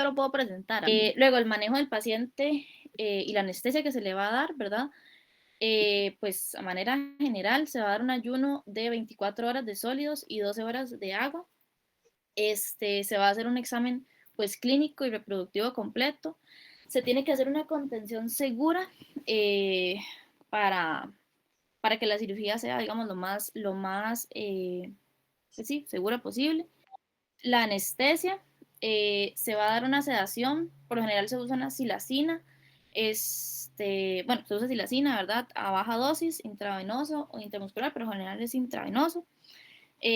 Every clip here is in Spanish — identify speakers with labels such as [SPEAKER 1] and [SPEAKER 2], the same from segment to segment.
[SPEAKER 1] lo puedo presentar. Luego, el manejo del paciente y la anestesia que se le va a dar, ¿verdad? Pues a manera general se va a dar un ayuno de 24 horas de sólidos y 12 horas de agua. Se va a hacer un examen pues clínico y reproductivo completo. Se tiene que hacer una contención segura para, para que la cirugía sea, digamos, lo más pues sí, segura posible. La anestesia, se va a dar una sedación, por lo general se usa una silacina, bueno, se usa silacina, ¿verdad? A baja dosis, intravenoso o intramuscular, pero en general es intravenoso.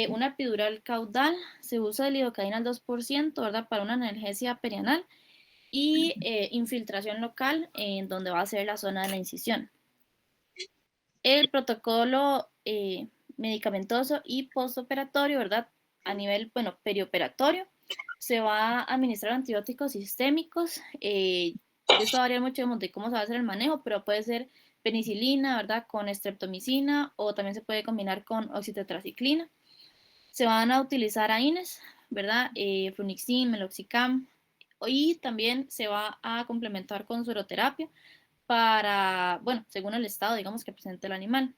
[SPEAKER 1] Una epidural caudal, se usa lidocaína al 2%, ¿verdad? Para una analgesia perianal y infiltración local en donde va a ser la zona de la incisión. El protocolo medicamentoso y postoperatorio, ¿verdad? A nivel, bueno, perioperatorio, se va a administrar antibióticos sistémicos. Esto varía mucho de cómo se va a hacer el manejo, pero puede ser penicilina, ¿verdad? Con streptomicina o también se puede combinar con oxitetraciclina. Se van a utilizar AINES, ¿verdad? Flunixin, meloxicam, y también se va a complementar con sueroterapia para, bueno, según el estado, digamos, que presente el animal.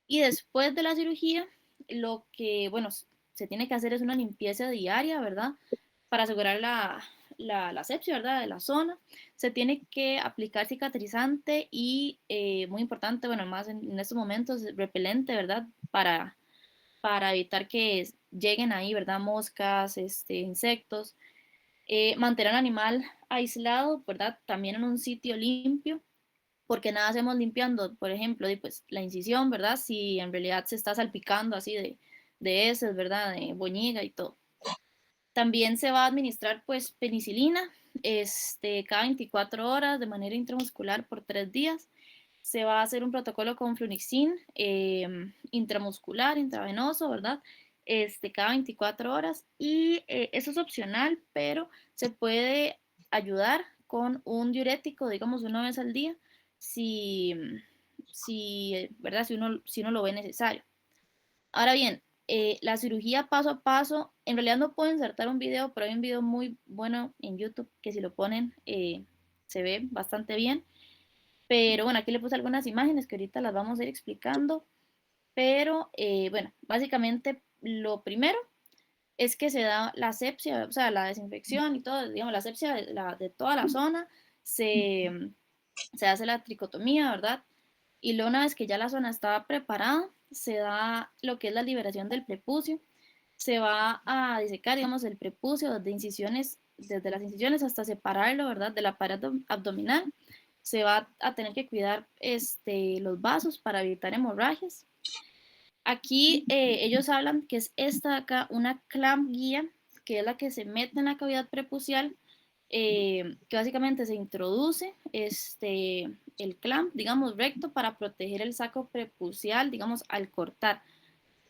[SPEAKER 1] Y después de la cirugía, lo que, bueno, se tiene que hacer es una limpieza diaria, ¿verdad? Para asegurar la asepsia, ¿verdad? De la zona. Se tiene que aplicar cicatrizante y, muy importante, bueno, más en estos momentos, repelente, ¿verdad? Para evitar que lleguen ahí, ¿verdad? Moscas, insectos. Mantener al animal aislado, ¿verdad? También en un sitio limpio, porque nada hacemos limpiando, por ejemplo, pues, la incisión, ¿verdad? Si en realidad se está salpicando así de heces, ¿verdad? De boñiga y todo. También se va a administrar pues penicilina cada 24 horas de manera intramuscular por 3 días. Se va a hacer un protocolo con flunixin intramuscular, intravenoso, ¿verdad? Cada 24 horas y eso es opcional, pero se puede ayudar con un diurético, digamos, una vez al día, si, ¿verdad? Si uno lo ve necesario. Ahora bien, la cirugía paso a paso, en realidad no puedo insertar un video, pero hay un video muy bueno en YouTube que si lo ponen se ve bastante bien. Pero bueno, aquí le puse algunas imágenes que ahorita las vamos a ir explicando. Pero bueno, básicamente lo primero es que se da la asepsia, o sea, la desinfección y todo, digamos, la asepsia de toda la zona, se, se hace la tricotomía, ¿verdad? Y luego una vez que ya la zona estaba preparada, se da lo que es la liberación del prepucio. Se va a disecar, digamos, el prepucio desde las incisiones hasta separarlo, ¿verdad? De la pared abdominal. Se va a tener que cuidar los vasos para evitar hemorragias. Aquí ellos hablan que es esta de acá una clamp guía, que es la que se mete en la cavidad prepucial, que básicamente se introduce el clamp, digamos, recto para proteger el saco prepucial, digamos, al cortar.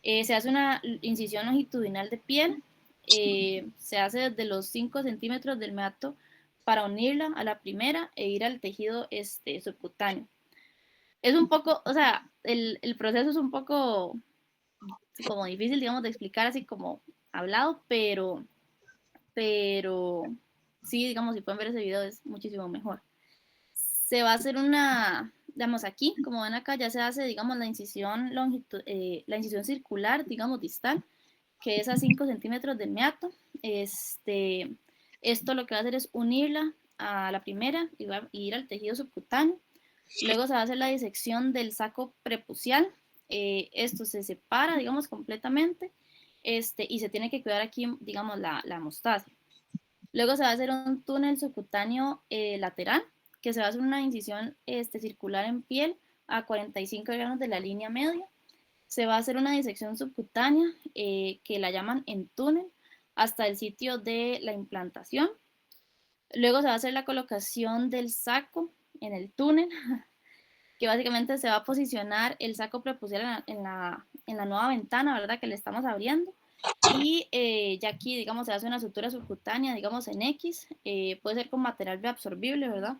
[SPEAKER 1] Se hace una incisión longitudinal de piel, se hace desde los 5 centímetros del meato para unirla a la primera e ir al tejido subcutáneo. Es un poco, o sea, el proceso es un poco como difícil, digamos, de explicar así como hablado, pero sí, digamos, si pueden ver ese video es muchísimo mejor. Se va a hacer digamos aquí, como ven acá, ya se hace, digamos, la incisión circular, digamos, distal, que es a 5 centímetros del meato. Esto lo que va a hacer es unirla a la primera y va a ir al tejido subcutáneo. Luego se va a hacer la disección del saco prepucial. Esto se separa, digamos, completamente. Y se tiene que cuidar aquí, digamos, la hemostasia. Luego se va a hacer un túnel subcutáneo lateral, que se va a hacer una incisión circular en piel a 45 grados de la línea media. Se va a hacer una disección subcutánea, que la llaman en túnel, hasta el sitio de la implantación. Luego se va a hacer la colocación del saco en el túnel, que básicamente se va a posicionar el saco prepucial en la nueva ventana, ¿verdad? Que le estamos abriendo. Y ya aquí, digamos, se hace una sutura subcutánea, digamos, en X, puede ser con material reabsorbible, ¿verdad?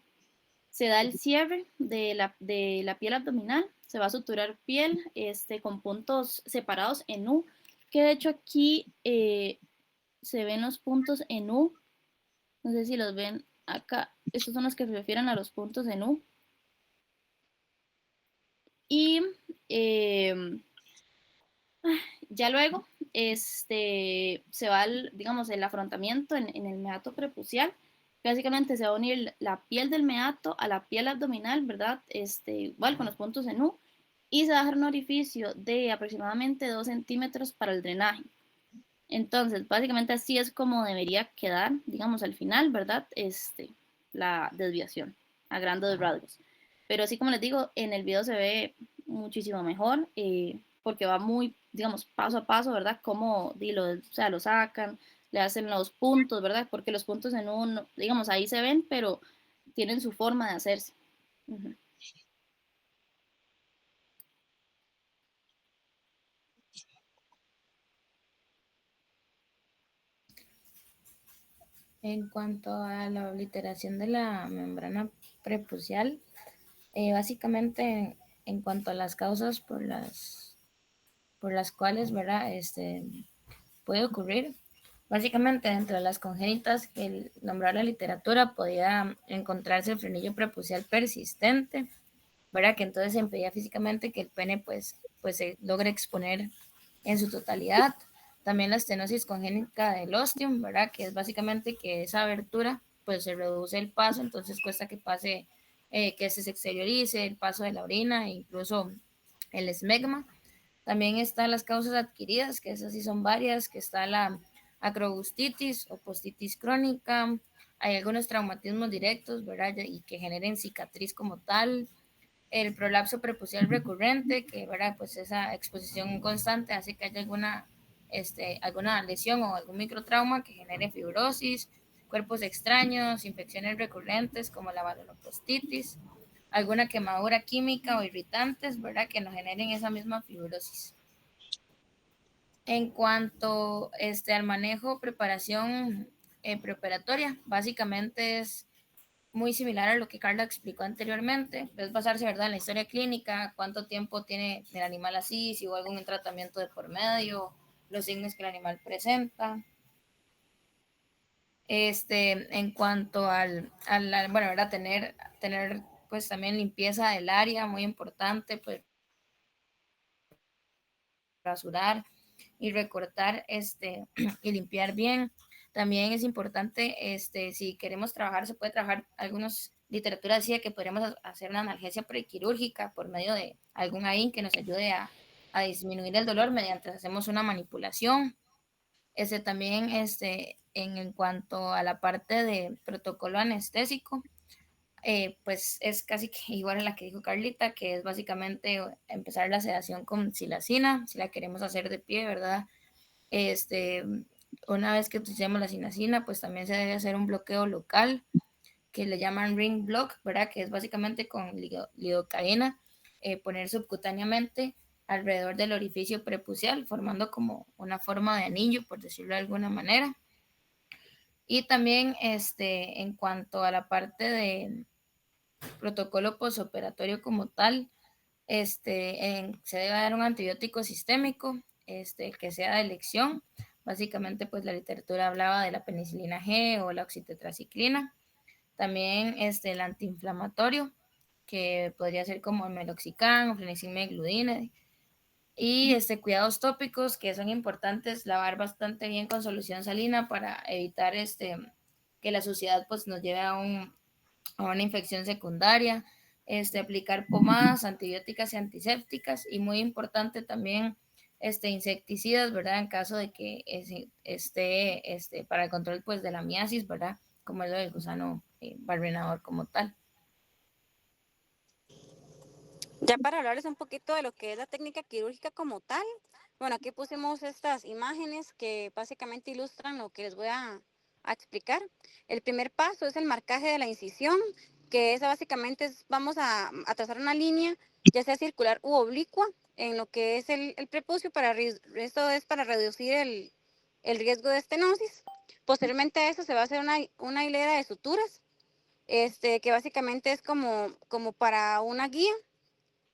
[SPEAKER 1] Se da el cierre de la piel abdominal, se va a suturar piel con puntos separados en U, que de hecho aquí se ven los puntos en U No sé si los ven acá. Estos son los que se refieren a los puntos en U. Y eh, ya luego se va, digamos, el afrontamiento en el meato prepucial. Básicamente se va a unir la piel del meato a la piel abdominal, ¿verdad? Igual con los puntos en U. Y se va a dejar un orificio de aproximadamente 2 centímetros para el drenaje. Entonces, básicamente así es como debería quedar, digamos, al final, ¿verdad? La desviación a grandes rasgos. Pero así como les digo, en el video se ve muchísimo mejor porque va muy, digamos, paso a paso, ¿verdad? Cómo o sea, lo sacan, le hacen los puntos, ¿verdad? Porque los puntos en uno, digamos, ahí se ven, pero tienen su forma de hacerse. Uh-huh.
[SPEAKER 2] En cuanto a la obliteración de la membrana prepucial, básicamente en cuanto a las causas por las cuales, ¿verdad? Puede ocurrir. Básicamente, dentro de las congénitas que el nombrar la literatura podía encontrarse el frenillo prepucial persistente, ¿verdad? Que entonces impedía físicamente que el pene pues se logre exponer en su totalidad. También la estenosis congénita del ostium, ¿verdad? Que es básicamente que esa abertura pues se reduce el paso, entonces cuesta que pase, que se exteriorice el paso de la orina e incluso el esmegma. También están las causas adquiridas, que esas sí son varias, que está la acrobustitis o postitis crónica, hay algunos traumatismos directos, ¿verdad? Y que generen cicatriz como tal, el prolapso prepucial recurrente, que ¿verdad? Pues esa exposición constante hace que haya alguna lesión o algún microtrauma que genere fibrosis, cuerpos extraños, infecciones recurrentes como la valonopostitis, alguna quemadura química o irritantes, ¿verdad? Que nos generen esa misma fibrosis. En cuanto al manejo, preparación preoperatoria, básicamente es muy similar a lo que Carla explicó anteriormente. Es basarse, ¿verdad?, en la historia clínica, cuánto tiempo tiene el animal así, si hubo algún tratamiento de por medio, los signos que el animal presenta. En cuanto bueno, ¿verdad?, tener pues también limpieza del área, muy importante, pues rasurar y recortar y limpiar bien. También es importante, si queremos trabajar, se puede trabajar, algunos literatura decía que podríamos hacer una analgesia prequirúrgica por medio de algún AIN que nos ayude a disminuir el dolor mediante hacemos una manipulación. También en cuanto a la parte de protocolo anestésico, pues es casi que igual a la que dijo Carlita, que es básicamente empezar la sedación con silacina, si la queremos hacer de pie, ¿verdad? Este, una vez que utilicemos la silacina, pues también se debe hacer un bloqueo local, que le llaman ring block, ¿verdad? Que es básicamente con lidocaína, poner subcutáneamente alrededor del orificio prepucial, formando como una forma de anillo, por decirlo de alguna manera. Y también en cuanto a la parte de protocolo posoperatorio como tal, se debe dar un antibiótico sistémico, que sea de elección. Básicamente, pues la literatura hablaba de la penicilina G o la oxitetraciclina. También el antiinflamatorio, que podría ser como el meloxicam o flenicilmegludine. Y cuidados tópicos que son importantes, lavar bastante bien con solución salina para evitar que la suciedad pues nos lleve a una infección secundaria, aplicar pomadas antibióticas y antisépticas, y muy importante también insecticidas, ¿verdad? En caso de que esté para el control pues de la miasis, ¿verdad? Como es lo del gusano barrenador como tal.
[SPEAKER 3] Ya para hablarles un poquito de lo que es la técnica quirúrgica como tal, bueno, aquí pusimos estas imágenes que básicamente ilustran lo que les voy a explicar. El primer paso es el marcaje de la incisión, que es básicamente vamos a trazar una línea, ya sea circular u oblicua, en lo que es el prepucio, esto es para reducir el riesgo de estenosis. Posteriormente a eso se va a hacer una hilera de suturas, que básicamente es como para una guía.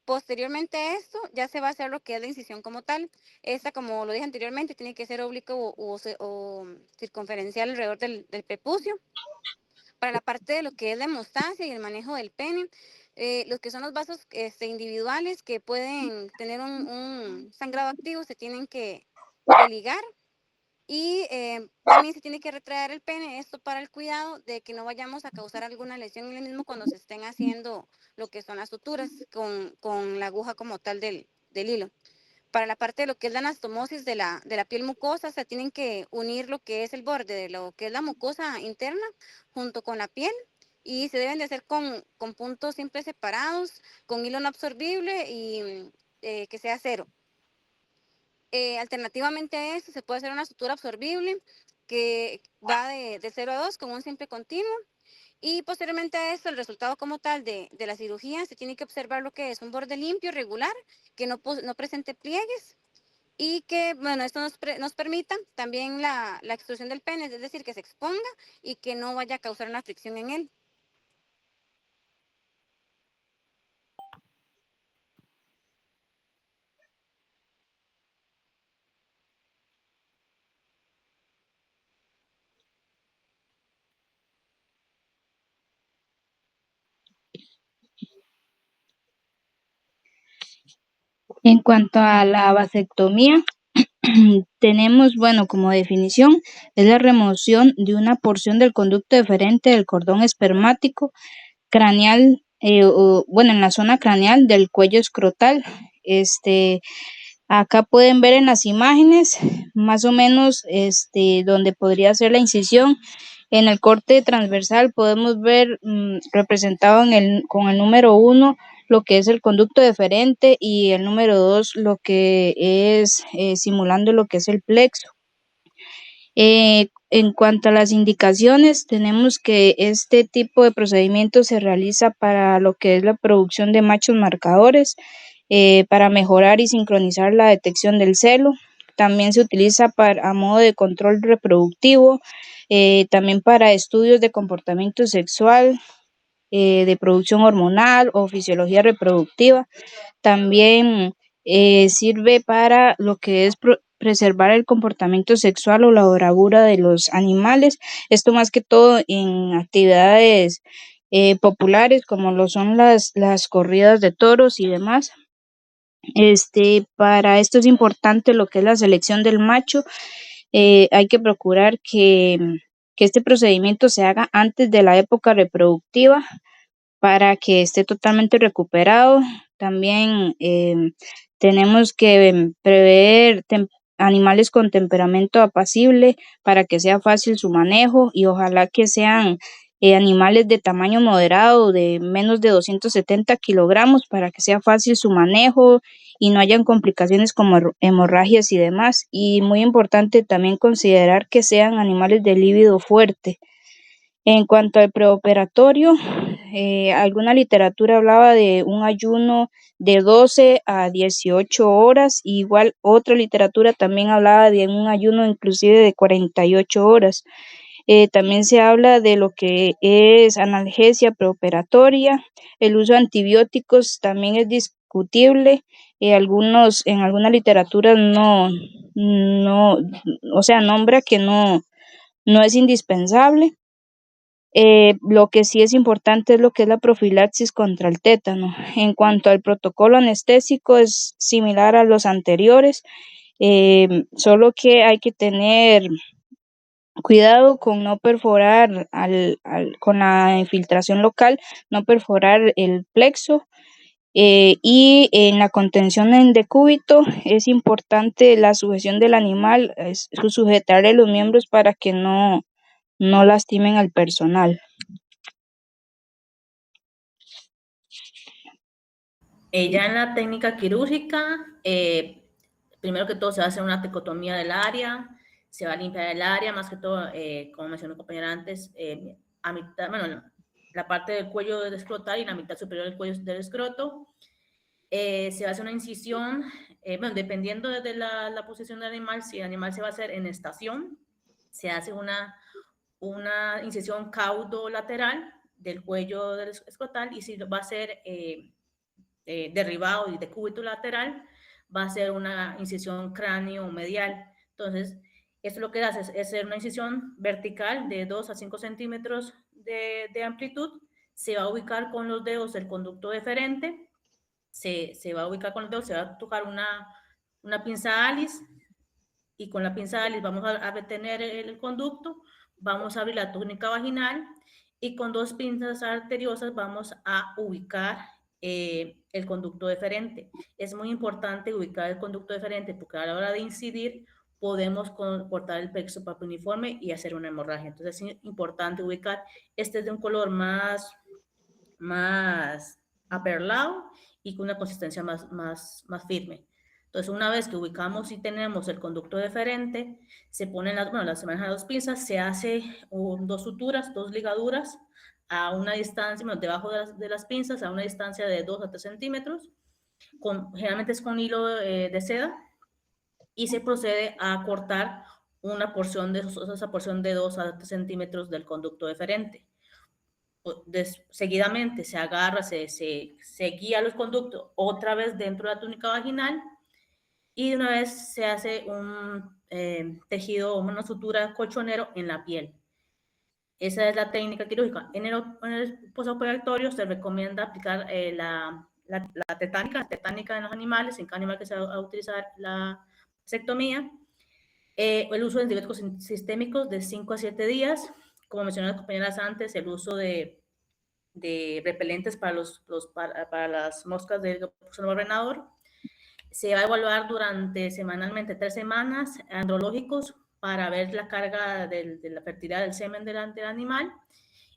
[SPEAKER 3] Posteriormente a esto, ya se va a hacer lo que es la incisión como tal. Esta, como lo dije anteriormente, tiene que ser oblicuo o circunferencial alrededor del prepucio. Para la parte de lo que es la hemostasia y el manejo del pene, los que son los vasos individuales que pueden tener un sangrado activo se tienen que ligar y también se tiene que retraer el pene, esto para el cuidado de que no vayamos a causar alguna lesión en el mismo cuando se estén haciendo lo que son las suturas con la aguja como tal del hilo. Para la parte de lo que es la anastomosis de la piel mucosa, se tienen que unir lo que es el borde de lo que es la mucosa interna junto con la piel y se deben de hacer con puntos siempre separados, con hilo no absorbible y que sea cero. Alternativamente a esto, se puede hacer una sutura absorbible que va de 0 a 2 con un simple continuo. Y posteriormente a esto, el resultado como tal de la cirugía, se tiene que observar lo que es un borde limpio, regular, que no presente pliegues y que, bueno, esto nos permita también la extrusión del pene, es decir, que se exponga y que no vaya a causar una fricción en él.
[SPEAKER 4] En cuanto a la vasectomía, tenemos, bueno, como definición, es la remoción de una porción del conducto deferente del cordón espermático craneal, bueno, en la zona craneal del cuello escrotal. Acá pueden ver en las imágenes más o menos donde podría ser la incisión. En el corte transversal podemos ver representado con el número 1 lo que es el conducto deferente y el número 2 lo que es simulando lo que es el plexo. En cuanto a las indicaciones, tenemos que este tipo de procedimiento se realiza para lo que es la producción de machos marcadores, para mejorar y sincronizar la detección del celo. También se utiliza a modo de control reproductivo, también para estudios de comportamiento sexual, de producción hormonal o fisiología reproductiva. También sirve para lo que es preservar el comportamiento sexual o la bravura de los animales. Esto más que todo en actividades populares como lo son las corridas de toros y demás. Para esto es importante lo que es la selección del macho. Hay que procurar que este procedimiento se haga antes de la época reproductiva para que esté totalmente recuperado. También tenemos que prever animales con temperamento apacible para que sea fácil su manejo y ojalá que sean animales de tamaño moderado, de menos de 270 kilogramos, para que sea fácil su manejo y no hayan complicaciones como hemorragias y demás. Y muy importante también considerar que sean animales de líbido fuerte. En cuanto al preoperatorio, alguna literatura hablaba de un ayuno de 12 a 18 horas, igual otra literatura también hablaba de un ayuno inclusive de 48 horas. También se habla de lo que es analgesia preoperatoria, el uso de antibióticos también es discutible, en alguna literatura no, o sea, nombra que no es indispensable. Lo que sí es importante es lo que es la profilaxis contra el tétano. En cuanto al protocolo anestésico, es similar a los anteriores, solo que hay que tener cuidado con no perforar con la infiltración local, no perforar el plexo. Y en la contención en decúbito es importante la sujeción del animal, sujetarle los miembros para que no lastimen al personal.
[SPEAKER 5] Ya en la técnica quirúrgica, primero que todo se va a hacer una tecotomía del área, se va a limpiar el área, más que todo, como mencionó mi compañera antes, a mitad, bueno, la parte del cuello del escrotal y la mitad superior del cuello del escroto. Se va a hacer una incisión, bueno, dependiendo de la posición del animal, si el animal se va a hacer en estación, se hace una incisión caudolateral del cuello del escrotal, y si va a ser derribado y de cúbito lateral, va a ser una incisión cráneo medial. Entonces, Esto lo que hace es hacer una incisión vertical de 2 a 5 centímetros de amplitud. Se va a ubicar con los dedos el conducto deferente, se va a ubicar con los dedos, se va a tocar una pinza Alice, y con la pinza Alice vamos a retener el conducto, vamos a abrir la túnica vaginal y con 2 pinzas arteriosas vamos a ubicar el conducto deferente. Es muy importante ubicar el conducto deferente porque a la hora de incidir podemos cortar el plexo papiliforme y hacer una hemorragia. Entonces es importante ubicar. Este es de un color más aperlado y con una consistencia más firme. Entonces, una vez que ubicamos y tenemos el conducto deferente, se ponen las manejan las 2 pinzas, se hace 2 suturas, 2 ligaduras a una distancia, bueno, debajo de las pinzas, a una distancia de 2 a 3 centímetros, generalmente es con hilo de seda, y se procede a cortar una porción esa porción de 2 a 3 centímetros del conducto deferente. Seguidamente se agarra, se guía los conductos otra vez dentro de la túnica vaginal y de una vez se hace un tejido, una sutura colchonero en la piel. Esa es la técnica quirúrgica. En el postoperatorio se recomienda aplicar la tetánica en los animales, en cada animal que se va a utilizar la vasectomía. El uso de antibióticos sistémicos de 5 a 7 días. Como mencioné las compañeras antes, el uso de repelentes para las moscas del ordenador. Se va a evaluar semanalmente 3 semanas andrológicos para ver la carga de la fertilidad del semen del animal,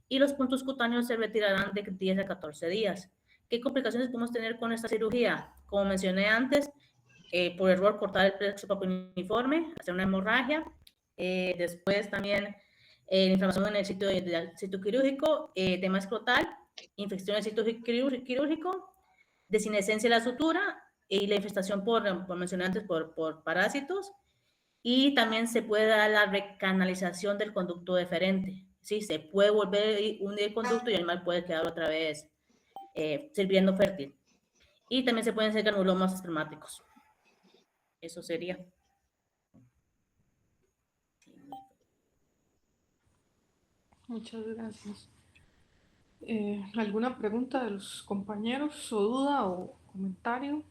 [SPEAKER 5] y los puntos cutáneos se retirarán de 10 a 14 días. ¿Qué complicaciones podemos tener con esta cirugía? Como mencioné antes, por error cortar el plexo papiliforme, hacer una hemorragia, después también inflamación en el sitio quirúrgico, tema escrotal, infección en el sitio quirúrgico, desinescencia de la sutura y la infestación por mencioné antes, por parásitos, y también se puede dar la recanalización del conducto deferente. Sí, se puede volver a unir el conducto y el animal puede quedar otra vez sirviendo fértil. Y también se pueden hacer granulomas espermáticos. Eso sería.
[SPEAKER 6] Muchas gracias. ¿Alguna pregunta de los compañeros o duda o comentario?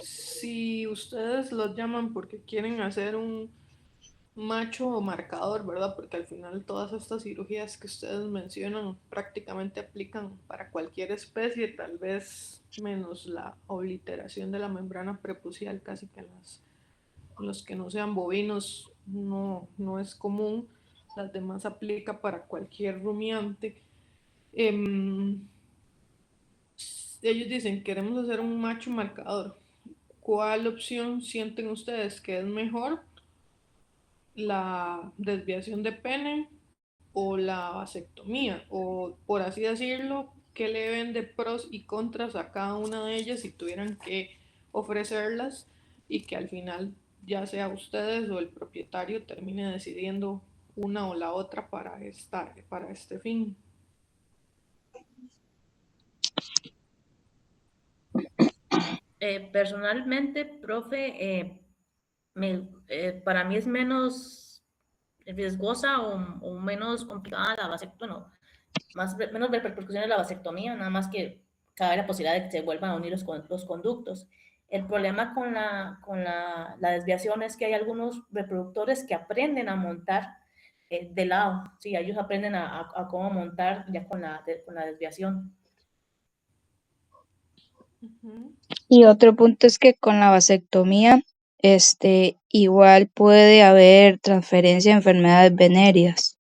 [SPEAKER 6] Si ustedes los llaman porque quieren hacer un macho o marcador, ¿verdad? Porque al final todas estas cirugías que ustedes mencionan prácticamente aplican para cualquier especie, tal vez menos la obliteración de la membrana prepucial, casi que los que no sean bovinos no es común, las demás aplica para cualquier rumiante. Ellos dicen, queremos hacer un macho marcador. ¿Cuál opción sienten ustedes que es mejor? ¿La desviación de pene o la vasectomía? O por así decirlo, ¿qué le ven de pros y contras a cada una de ellas si tuvieran que ofrecerlas y que al final ya sea ustedes o el propietario termine decidiendo una o la otra para este fin?
[SPEAKER 5] Personalmente, profe, para mí es menos riesgosa o menos complicada la vasectomía, menos repercusiones de la vasectomía, nada más que cabe la posibilidad de que se vuelvan a unir los conductos. El problema con la desviación es que hay algunos reproductores que aprenden a montar de lado, sí, ellos aprenden a cómo montar ya con la desviación.
[SPEAKER 4] Y otro punto es que con la vasectomía, igual puede haber transferencia de enfermedades venéreas.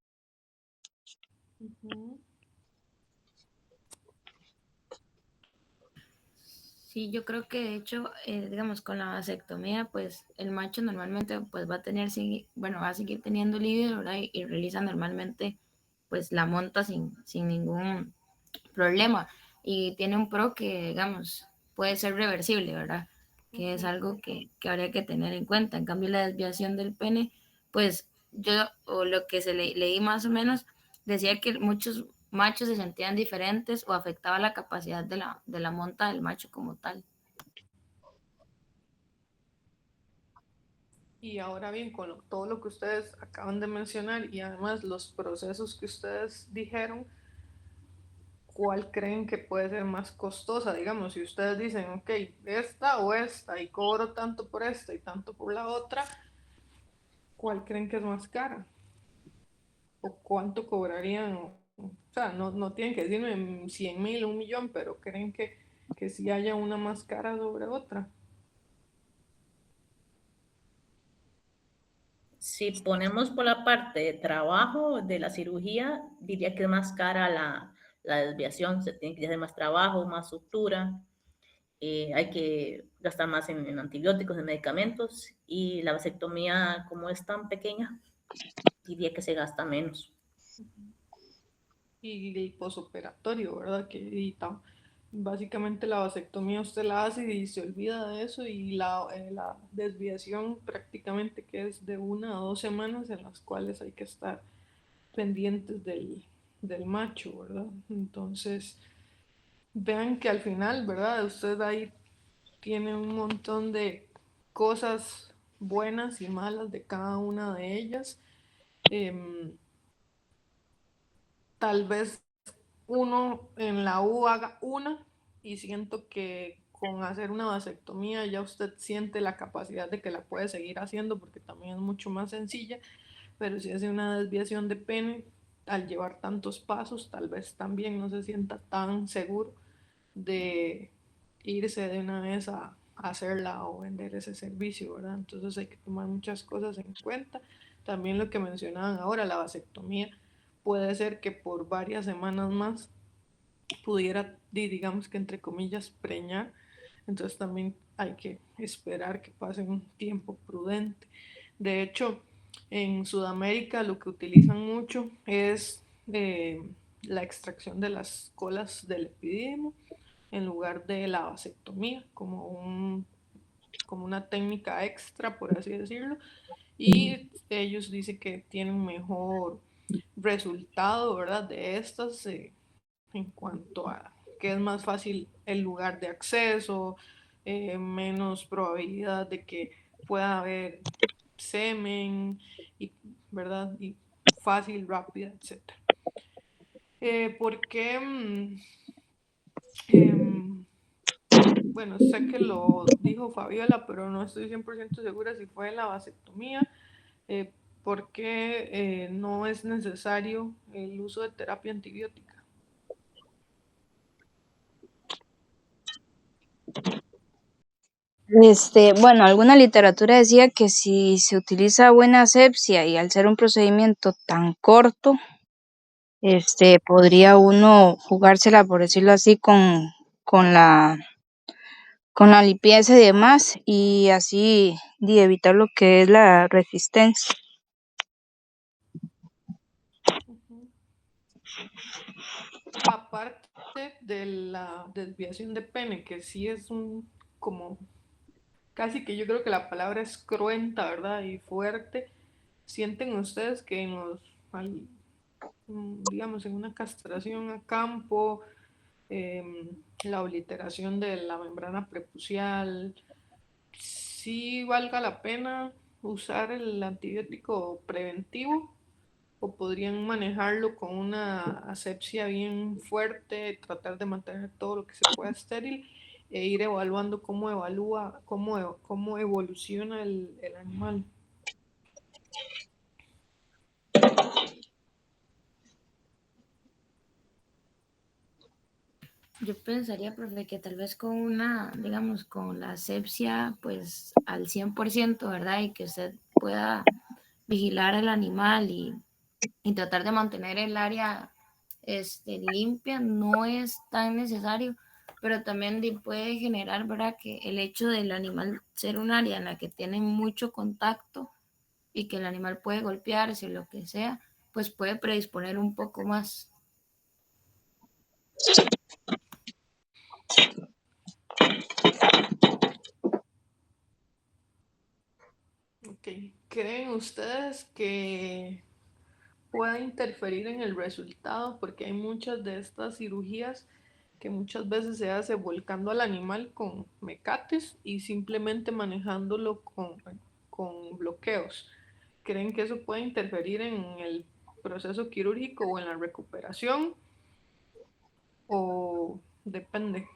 [SPEAKER 2] Sí, yo creo que de hecho, digamos, con la vasectomía, pues el macho normalmente pues va a tener, va a seguir teniendo líbido, ¿verdad? Y realiza normalmente pues la monta sin ningún problema. Y tiene un pro que, digamos, puede ser reversible, ¿verdad? que es algo que habría que tener en cuenta. En cambio, la desviación del pene, pues yo, o lo que leí más o menos, decía que muchos machos se sentían diferentes o afectaba la capacidad de la monta del macho como tal.
[SPEAKER 6] Y ahora bien, todo lo que ustedes acaban de mencionar y además los procesos que ustedes dijeron, ¿cuál creen que puede ser más costosa? Digamos, si ustedes dicen, ok, esta o esta, y cobro tanto por esta y tanto por la otra, ¿cuál creen que es más cara? ¿O cuánto cobrarían? O sea, no tienen que decirme 100,000, 1,000,000, pero creen que sí haya una más cara sobre otra.
[SPEAKER 5] Si ponemos por la parte de trabajo de la cirugía, diría que es más cara la desviación, se tiene que hacer más trabajo, más sutura, hay que gastar más en antibióticos, en medicamentos, y la vasectomía, como es tan pequeña, diría que se gasta menos.
[SPEAKER 6] Y el posoperatorio, ¿verdad? Básicamente la vasectomía usted la hace y se olvida de eso y la desviación prácticamente que es de 1 a 2 semanas en las cuales hay que estar pendientes del macho, ¿verdad? Entonces, vean que al final, ¿verdad? Usted ahí tiene un montón de cosas buenas y malas de cada una de ellas. Em, Tal vez uno en la U haga una y siento que con hacer una vasectomía ya usted siente la capacidad de que la puede seguir haciendo porque también es mucho más sencilla, pero si hace una desviación de pene, al llevar tantos pasos, tal vez también no se sienta tan seguro de irse de una vez a hacerla o vender ese servicio, ¿verdad? Entonces hay que tomar muchas cosas en cuenta. También lo que mencionaban ahora, la vasectomía, puede ser que por varias semanas más pudiera, digamos que entre comillas, preñar. Entonces también hay que esperar que pase un tiempo prudente. De hecho, en Sudamérica lo que utilizan mucho es la extracción de las colas del epidídimo en lugar de la vasectomía, como una técnica extra, por así decirlo. Y ellos dicen que tienen mejor resultado, ¿verdad? De estas en cuanto a que es más fácil el lugar de acceso, menos probabilidad de que pueda haber semen, y, ¿verdad? Y fácil, rápida, etc. Porque, bueno, sé que lo dijo Fabiola, pero no estoy 100% segura si fue la vasectomía, eh, porque no es necesario el uso de terapia antibiótica.
[SPEAKER 4] Bueno, alguna literatura decía que si se utiliza buena asepsia y al ser un procedimiento tan corto, podría uno jugársela, por decirlo así, con la, con la limpieza y demás, y así evitar lo que es la resistencia.
[SPEAKER 6] Aparte de la desviación de pene, que sí es como, casi que yo creo que la palabra es cruenta, ¿verdad? Y fuerte. ¿Sienten ustedes que digamos, en una castración a campo, la obliteración de la membrana prepucial, sí valga la pena usar el antibiótico preventivo? ¿O podrían manejarlo con una asepsia bien fuerte, tratar de mantener todo lo que se pueda estéril e ir evaluando cómo evoluciona el animal?
[SPEAKER 2] Yo pensaría, profe, que tal vez con una, digamos, con la asepsia, pues al 100%, ¿verdad? Y que usted pueda vigilar al animal y tratar de mantener el área limpia, no es tan necesario, pero también puede generar, ¿verdad? Que el hecho del animal ser un área en la que tiene mucho contacto y que el animal puede golpearse o lo que sea, pues puede predisponer un poco más.
[SPEAKER 6] ¿Creen ustedes que pueda interferir en el resultado? Porque hay muchas de estas cirugías que muchas veces se hace volcando al animal con mecates y simplemente manejándolo con bloqueos. ¿Creen que eso puede interferir en el proceso quirúrgico o en la recuperación? ¿O depende?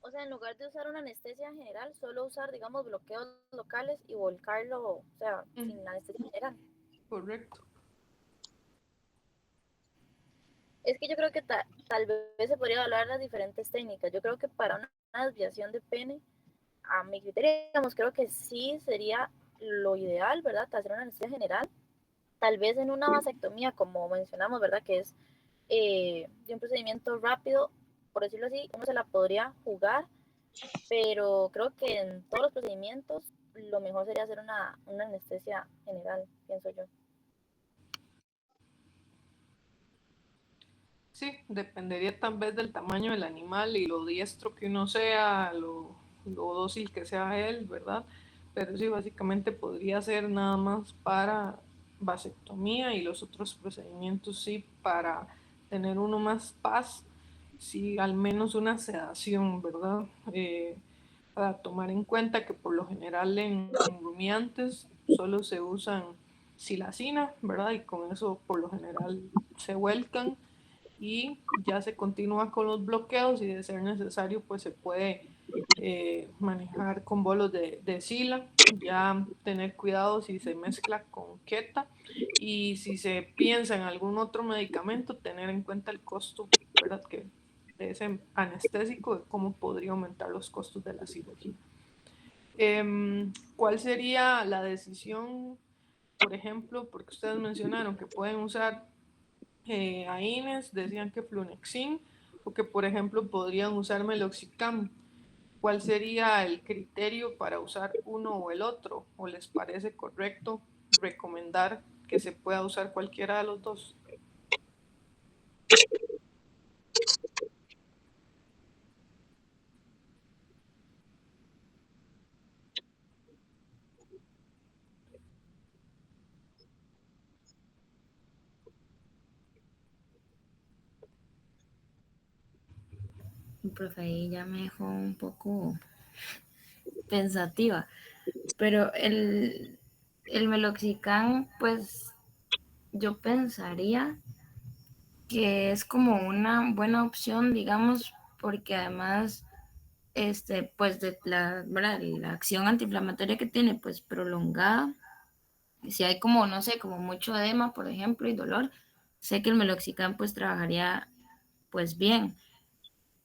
[SPEAKER 1] O sea, en lugar de usar una anestesia general, solo usar, digamos, bloqueos locales y volcarlo, o sea, sin la anestesia general.
[SPEAKER 6] Correcto.
[SPEAKER 1] Es que yo creo que tal vez se podría evaluar las diferentes técnicas. Yo creo que para una desviación de pene, a mi criterio, digamos, creo que sí sería lo ideal, ¿verdad? Hacer una anestesia general. Tal vez en una vasectomía, como mencionamos, ¿verdad? Que es de un procedimiento rápido, por decirlo así, uno se la podría jugar, pero creo que en todos los procedimientos lo mejor sería hacer una anestesia general, pienso yo.
[SPEAKER 6] Sí, dependería tal vez del tamaño del animal y lo diestro que uno sea, lo dócil que sea él, ¿verdad? Pero sí, básicamente podría ser nada más para vasectomía y los otros procedimientos sí para tener uno más paz, sí, al menos una sedación, ¿verdad? Para tomar en cuenta que por lo general en rumiantes solo se usan silacina, ¿verdad? Y con eso por lo general se vuelcan y ya se continúa con los bloqueos y de ser necesario pues se puede manejar con bolos de sila, ya tener cuidado si se mezcla con queta y si se piensa en algún otro medicamento, tener en cuenta el costo, ¿verdad? Que de ese anestésico, de cómo podría aumentar los costos de la cirugía. ¿Cuál sería la decisión, por ejemplo, porque ustedes mencionaron que pueden usar AINES, decían que Flunexin, o que por ejemplo podrían usar Meloxicam? ¿Cuál sería el criterio para usar uno o el otro? ¿O les parece correcto recomendar que se pueda usar cualquiera de los dos?
[SPEAKER 2] Profe, ahí ya me dejó un poco pensativa, pero el meloxicam, pues yo pensaría que es como una buena opción, digamos, porque además, pues de ¿verdad? La acción antiinflamatoria que tiene, pues prolongada, si hay como, no sé, como mucho edema, por ejemplo, y dolor, sé que el meloxicam pues trabajaría pues bien,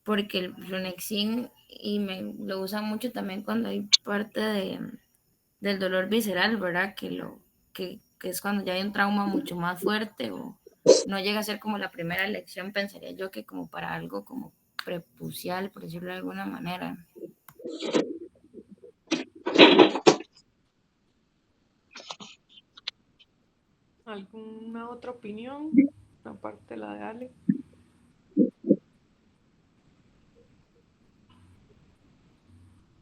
[SPEAKER 2] porque el Flunexin y lo usan mucho también cuando hay parte del dolor visceral, ¿verdad? Que es cuando ya hay un trauma mucho más fuerte o no llega a ser como la primera elección, pensaría yo que como para algo como prepucial, por decirlo de alguna manera.
[SPEAKER 6] ¿Alguna otra opinión? Aparte de la de Ale.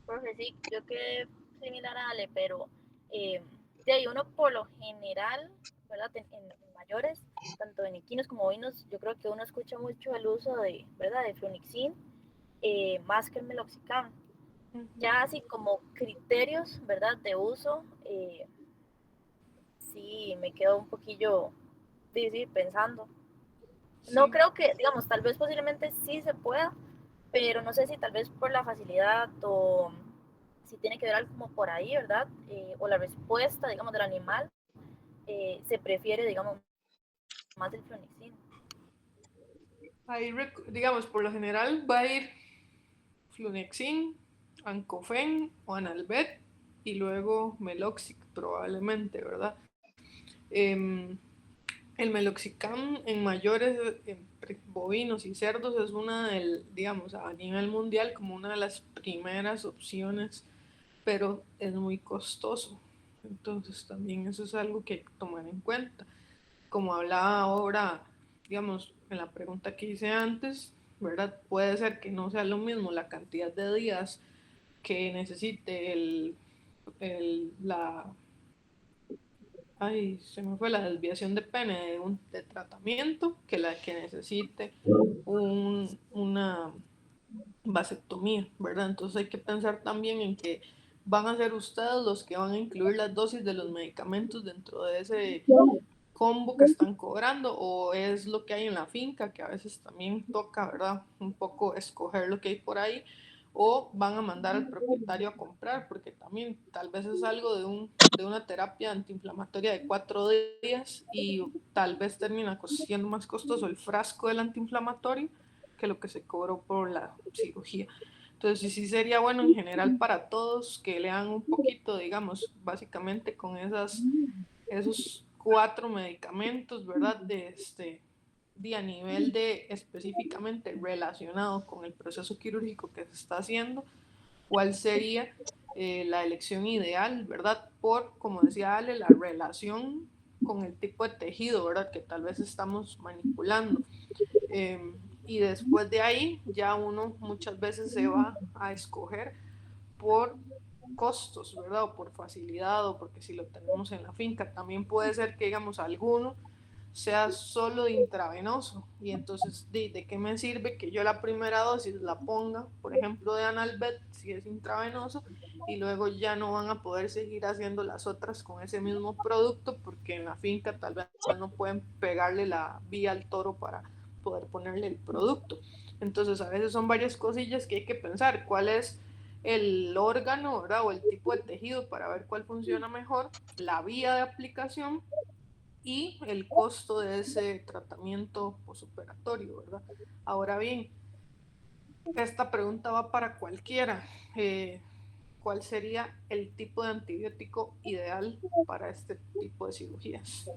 [SPEAKER 1] Profe, sí, yo quedé similar a Ale, pero de ahí uno por lo general, ¿verdad? En mayores, tanto en equinos como bovinos, yo creo que uno escucha mucho el uso de, ¿verdad? De Flunixin, más que el Meloxicam. Ya así como criterios, ¿verdad? De uso, sí me quedo un poquillo difícil pensando. No
[SPEAKER 6] Sí.
[SPEAKER 1] creo que, digamos, tal vez posiblemente sí se pueda, pero no sé si tal vez por la facilidad o si tiene que ver algo como por ahí, ¿verdad? O la respuesta, digamos, del animal, se prefiere, digamos, más el Flunixin.
[SPEAKER 6] Ahí, digamos, por lo general va a ir Flunexin, Ancofen o Analvet y luego Meloxic probablemente, ¿verdad? El Meloxicam en mayores, en bovinos y cerdos, es una del, digamos, a nivel mundial como una de las primeras opciones, pero es muy costoso. Entonces también eso es algo que hay que tomar en cuenta. Como hablaba ahora digamos, en la pregunta que hice antes, ¿verdad? Puede ser que no sea lo mismo la cantidad de días que necesite se me fue la desviación de pene de tratamiento que la que necesite una vasectomía, ¿verdad? Entonces hay que pensar también en que van a ser ustedes los que van a incluir las dosis de los medicamentos dentro de ese combo que están cobrando, o es lo que hay en la finca, que a veces también toca, ¿verdad? Un poco escoger lo que hay por ahí, o van a mandar al propietario a comprar, porque también tal vez es algo de una terapia antiinflamatoria de 4 días y tal vez termina siendo más costoso el frasco del antiinflamatorio que lo que se cobró por la cirugía. Entonces sí sería bueno en general para todos que lean un poquito, digamos, básicamente con esos 4 medicamentos, ¿verdad? A nivel de específicamente relacionado con el proceso quirúrgico que se está haciendo, cuál sería la elección ideal, ¿verdad? Por, como decía Ale, la relación con el tipo de tejido, ¿verdad? Que tal vez estamos manipulando. Y después de ahí ya uno muchas veces se va a escoger por costos, ¿verdad? O por facilidad, o porque si lo tenemos en la finca. También puede ser que, digamos, alguno sea solo de intravenoso. Y entonces, ¿de qué me sirve que yo la primera dosis la ponga, por ejemplo, de Analvet, si es intravenoso, y luego ya no van a poder seguir haciendo las otras con ese mismo producto, porque en la finca tal vez no pueden pegarle la vía al toro para poder ponerle el producto? Entonces, a veces son varias cosillas que hay que pensar. ¿Cuál es el órgano, ¿verdad? O el tipo de tejido para ver cuál funciona mejor, la vía de aplicación y el costo de ese tratamiento posoperatorio, ¿verdad? Ahora bien, esta pregunta va para cualquiera. ¿Cuál sería el tipo de antibiótico ideal para este tipo de cirugías?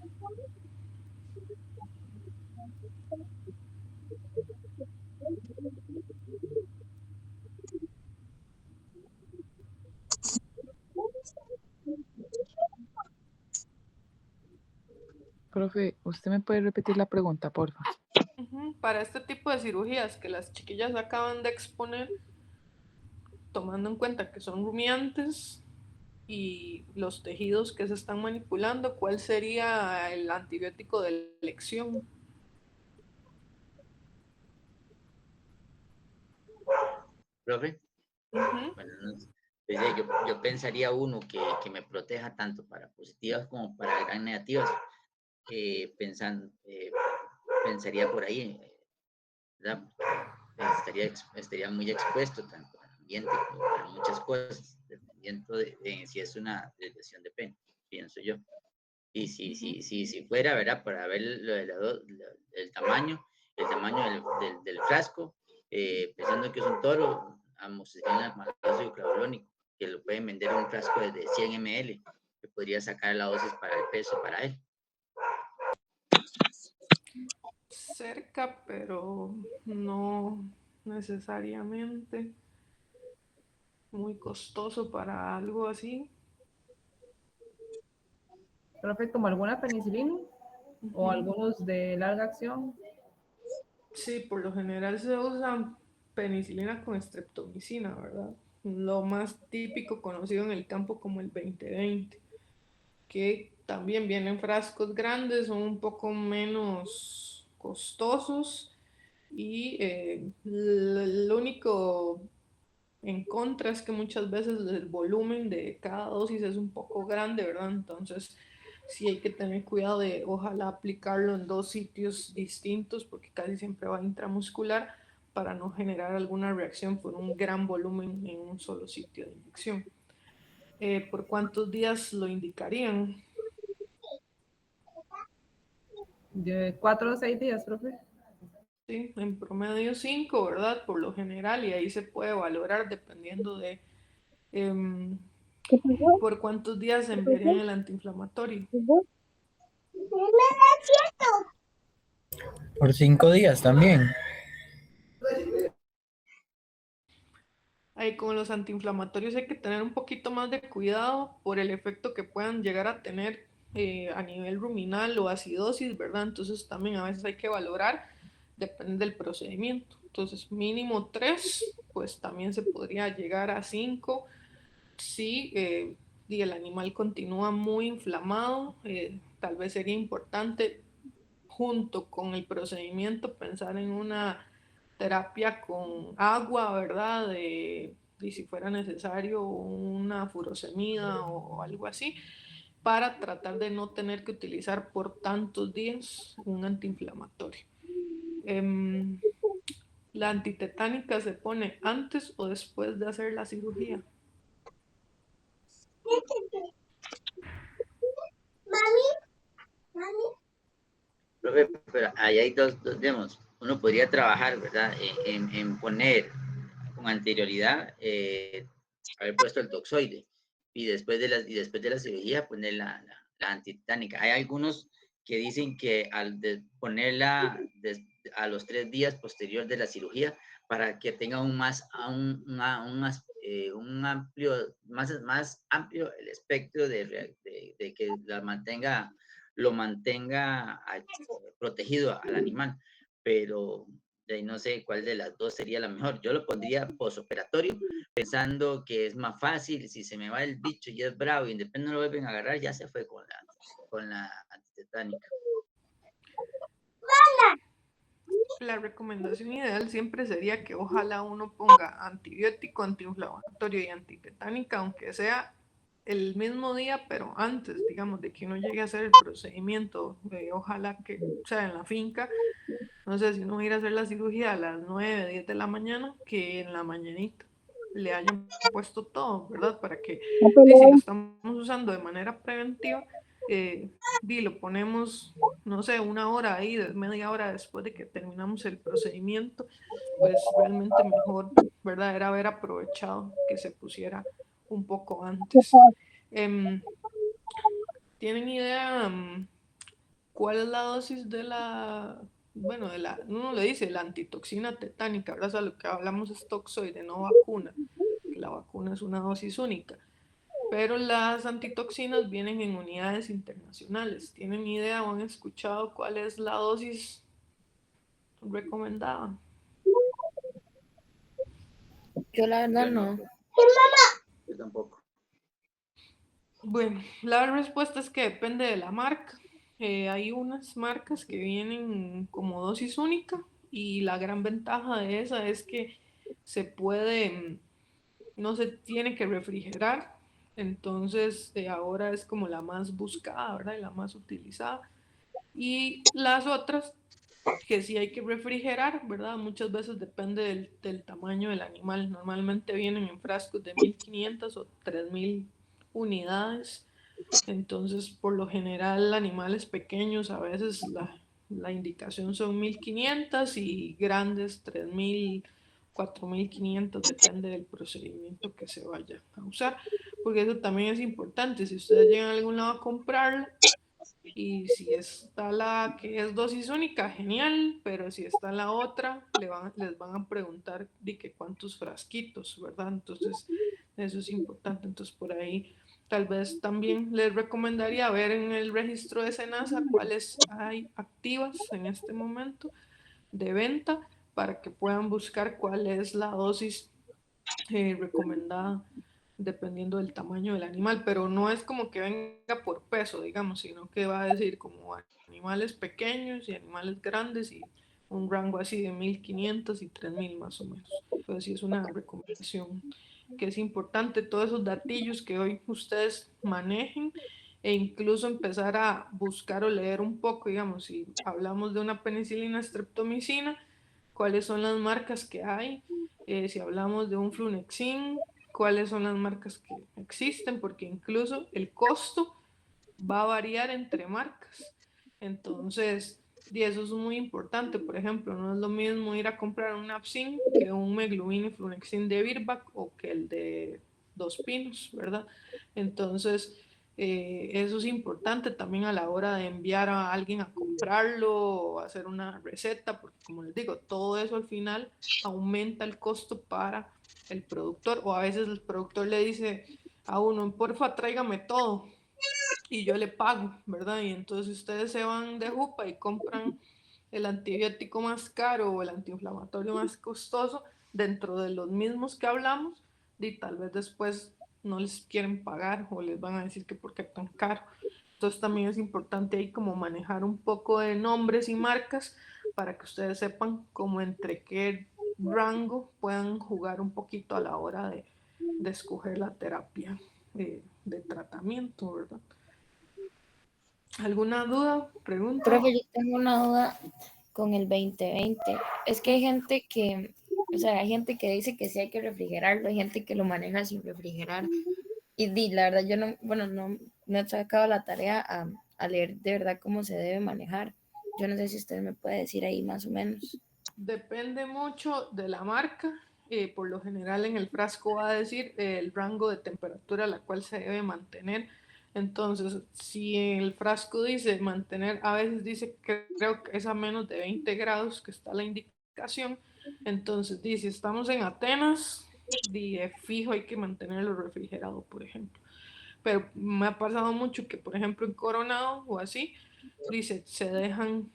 [SPEAKER 7] Profe, ¿usted me puede repetir la pregunta, por favor?
[SPEAKER 6] Para este tipo de cirugías que las chiquillas acaban de exponer, tomando en cuenta que son rumiantes y los tejidos que se están manipulando, ¿cuál sería el antibiótico de elección?
[SPEAKER 8] Profe,
[SPEAKER 6] Ujú.
[SPEAKER 8] bueno, pues, yo pensaría uno que me proteja tanto para positivas como para gran negativas, pensaría por ahí, ¿verdad? Estaría muy expuesto tanto al ambiente como a muchas cosas, dependiendo de si es una lesión de pene, pienso yo. Y si fuera, ¿verdad? Para ver el tamaño del frasco, pensando que es un toro, amoxicilina maltosio clavulónico, que lo pueden vender en un frasco de 100 ml, que podría sacar la dosis para el peso para él.
[SPEAKER 6] Cerca, pero no necesariamente. Muy costoso para algo así.
[SPEAKER 9] Profe, como alguna penicilina o
[SPEAKER 6] Ujú.
[SPEAKER 9] algunos de larga acción.
[SPEAKER 6] Sí, por lo general se usa penicilina con streptomicina, ¿verdad? Lo más típico conocido en el campo como el 2020, que también vienen frascos grandes, son un poco menos costosos y lo único en contra es que muchas veces el volumen de cada dosis es un poco grande, ¿verdad? Entonces sí hay que tener cuidado de ojalá aplicarlo en 2 sitios distintos porque casi siempre va intramuscular para no generar alguna reacción por un gran volumen en un solo sitio de inyección. ¿Por cuántos días lo indicarían?
[SPEAKER 9] De 4 o 6 días, profe.
[SPEAKER 6] Sí, en promedio 5, ¿verdad? Por lo general, y ahí se puede valorar dependiendo de por cuántos días enviarían el antiinflamatorio.
[SPEAKER 10] Por 5 días también.
[SPEAKER 6] Ahí con los antiinflamatorios hay que tener un poquito más de cuidado por el efecto que puedan llegar a tener a nivel ruminal o acidosis, ¿verdad? Entonces también a veces hay que valorar, depende del procedimiento. Entonces mínimo 3, pues también se podría llegar a 5 si y el animal continúa muy inflamado. Tal vez sería importante junto con el procedimiento pensar en una terapia con agua, ¿verdad? Y si fuera necesario una furosemida o algo así, para tratar de no tener que utilizar por tantos días un antiinflamatorio. ¿La antitetánica se pone antes o después de hacer la cirugía?
[SPEAKER 8] Profe, pero ahí hay digamos, uno podría trabajar, ¿verdad? En poner con anterioridad, haber puesto el toxoide y después de la cirugía poner la antitetánica. Hay algunos que dicen que al ponerla a los 3 días posterior de la cirugía para que tenga un amplio, más amplio el espectro de que lo mantenga protegido al animal, pero no sé cuál de las dos sería la mejor. Yo lo pondría posoperatorio, pensando que es más fácil, si se me va el bicho y es bravo y independientemente no lo vuelven a agarrar, ya se fue con la antitetánica.
[SPEAKER 6] La recomendación ideal siempre sería que ojalá uno ponga antibiótico, antiinflamatorio y antitetánica, aunque sea el mismo día, pero antes, digamos, de que uno llegue a hacer el procedimiento, ojalá que sea en la finca, no sé, si uno va a ir a hacer la cirugía a las 9, 10 de la mañana, que en la mañanita le hayan puesto todo, ¿verdad? Para que, si lo estamos usando de manera preventiva, lo ponemos, no sé, una hora ahí, media hora después de que terminamos el procedimiento, pues realmente mejor, ¿verdad? Era haber aprovechado que se pusiera un poco antes. ¿Tienen idea cuál es la dosis de la, bueno, uno le dice la antitoxina tetánica, ¿verdad? O sea, lo que hablamos es toxoide, no vacuna, que la vacuna es una dosis única. Pero las antitoxinas vienen en unidades internacionales. ¿Tienen idea o han escuchado cuál es la dosis recomendada?
[SPEAKER 2] Yo la verdad no.
[SPEAKER 8] Yo tampoco.
[SPEAKER 6] Bueno, la respuesta es que depende de la marca. Hay unas marcas que vienen como dosis única y la gran ventaja de esa es que se puede, no se tiene que refrigerar, entonces ahora es como la más buscada, ¿verdad? Y la más utilizada. Y las otras que sí hay que refrigerar, ¿verdad? Muchas veces depende del tamaño del animal. Normalmente vienen en frascos de 1500 o 3000 unidades. Entonces, por lo general, animales pequeños, a veces la indicación son 1500 y grandes 3000, 4500, depende del procedimiento que se vaya a usar. Porque eso también es importante. Si ustedes llegan a algún lado a comprarla, y si está la que es dosis única, genial, pero si está la otra, les van a preguntar de que cuántos frasquitos, ¿verdad? Entonces, eso es importante. Entonces, por ahí, tal vez también les recomendaría ver en el registro de SENASA cuáles hay activas en este momento de venta para que puedan buscar cuál es la dosis recomendada dependiendo del tamaño del animal, pero no es como que venga por peso, digamos, sino que va a decir como animales pequeños y animales grandes y un rango así de 1500 y 3000 más o menos. Entonces sí es una recomendación que es importante, todos esos datillos que hoy ustedes manejen e incluso empezar a buscar o leer un poco, digamos, si hablamos de una penicilina streptomicina, cuáles son las marcas que hay, si hablamos de un Flunexin, cuáles son las marcas que existen, porque incluso el costo va a variar entre marcas. Entonces, y eso es muy importante. Por ejemplo, no es lo mismo ir a comprar un Napsin que un Meglumine y Flunexin de Virbac o que el de Dos Pinos, ¿verdad? Entonces, eso es importante también a la hora de enviar a alguien a comprarlo o hacer una receta, porque como les digo, todo eso al final aumenta el costo para el productor, o a veces el productor le dice a uno, porfa, tráigame todo, y yo le pago, ¿verdad? Y entonces ustedes se van de jupa y compran el antibiótico más caro o el antiinflamatorio más costoso dentro de los mismos que hablamos, y tal vez después no les quieren pagar o les van a decir que por qué tan caro. Entonces también es importante ahí como manejar un poco de nombres y marcas para que ustedes sepan como entre qué rango puedan jugar un poquito a la hora de escoger la terapia de tratamiento, ¿verdad? ¿Alguna duda? ¿Pregunta?
[SPEAKER 2] Profe, yo tengo una duda con el 2020. Es que hay gente que, o sea, hay gente que dice que sí hay que refrigerarlo, hay gente que lo maneja sin refrigerar. Y la verdad yo no, bueno, no he sacado la tarea a leer de verdad cómo se debe manejar. Yo no sé si usted me puede decir ahí más o menos.
[SPEAKER 6] Depende mucho de la marca. Por lo general en el frasco va a decir el rango de temperatura a la cual se debe mantener. Entonces, si el frasco dice mantener, a veces dice que creo que es a menos de 20 grados que está la indicación. Entonces, dice, estamos en Atenas, de fijo hay que mantenerlo refrigerado, por ejemplo. Pero me ha pasado mucho que, por ejemplo, en Coronado o así, dice, se dejan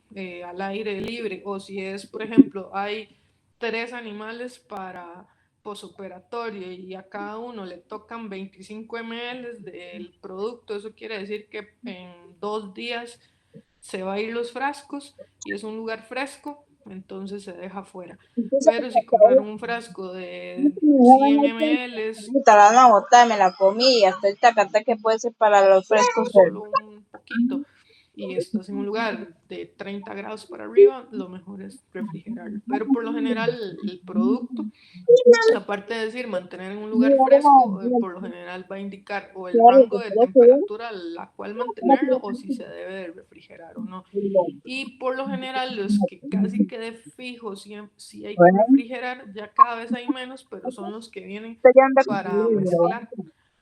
[SPEAKER 6] al aire libre. O si es, por ejemplo, hay 3 animales para posoperatorio y a cada uno le tocan 25 ml del producto, eso quiere decir que en 2 días se va a ir los frascos y es un lugar fresco, entonces se deja fuera. Pero si compraron un frasco de 100 ml
[SPEAKER 4] la botada, me la comí y hasta el tacata que puede ser para los frescos.
[SPEAKER 6] solo un poquito, y estás en un lugar de 30 grados para arriba, lo mejor es refrigerarlo. Pero por lo general el producto, aparte de decir mantener en un lugar fresco, por lo general va a indicar o el rango de temperatura a la cual mantenerlo o si se debe de refrigerar o no. Y por lo general los que casi que de fijo si hay que refrigerar, ya cada vez hay menos, pero son los que vienen para mezclar,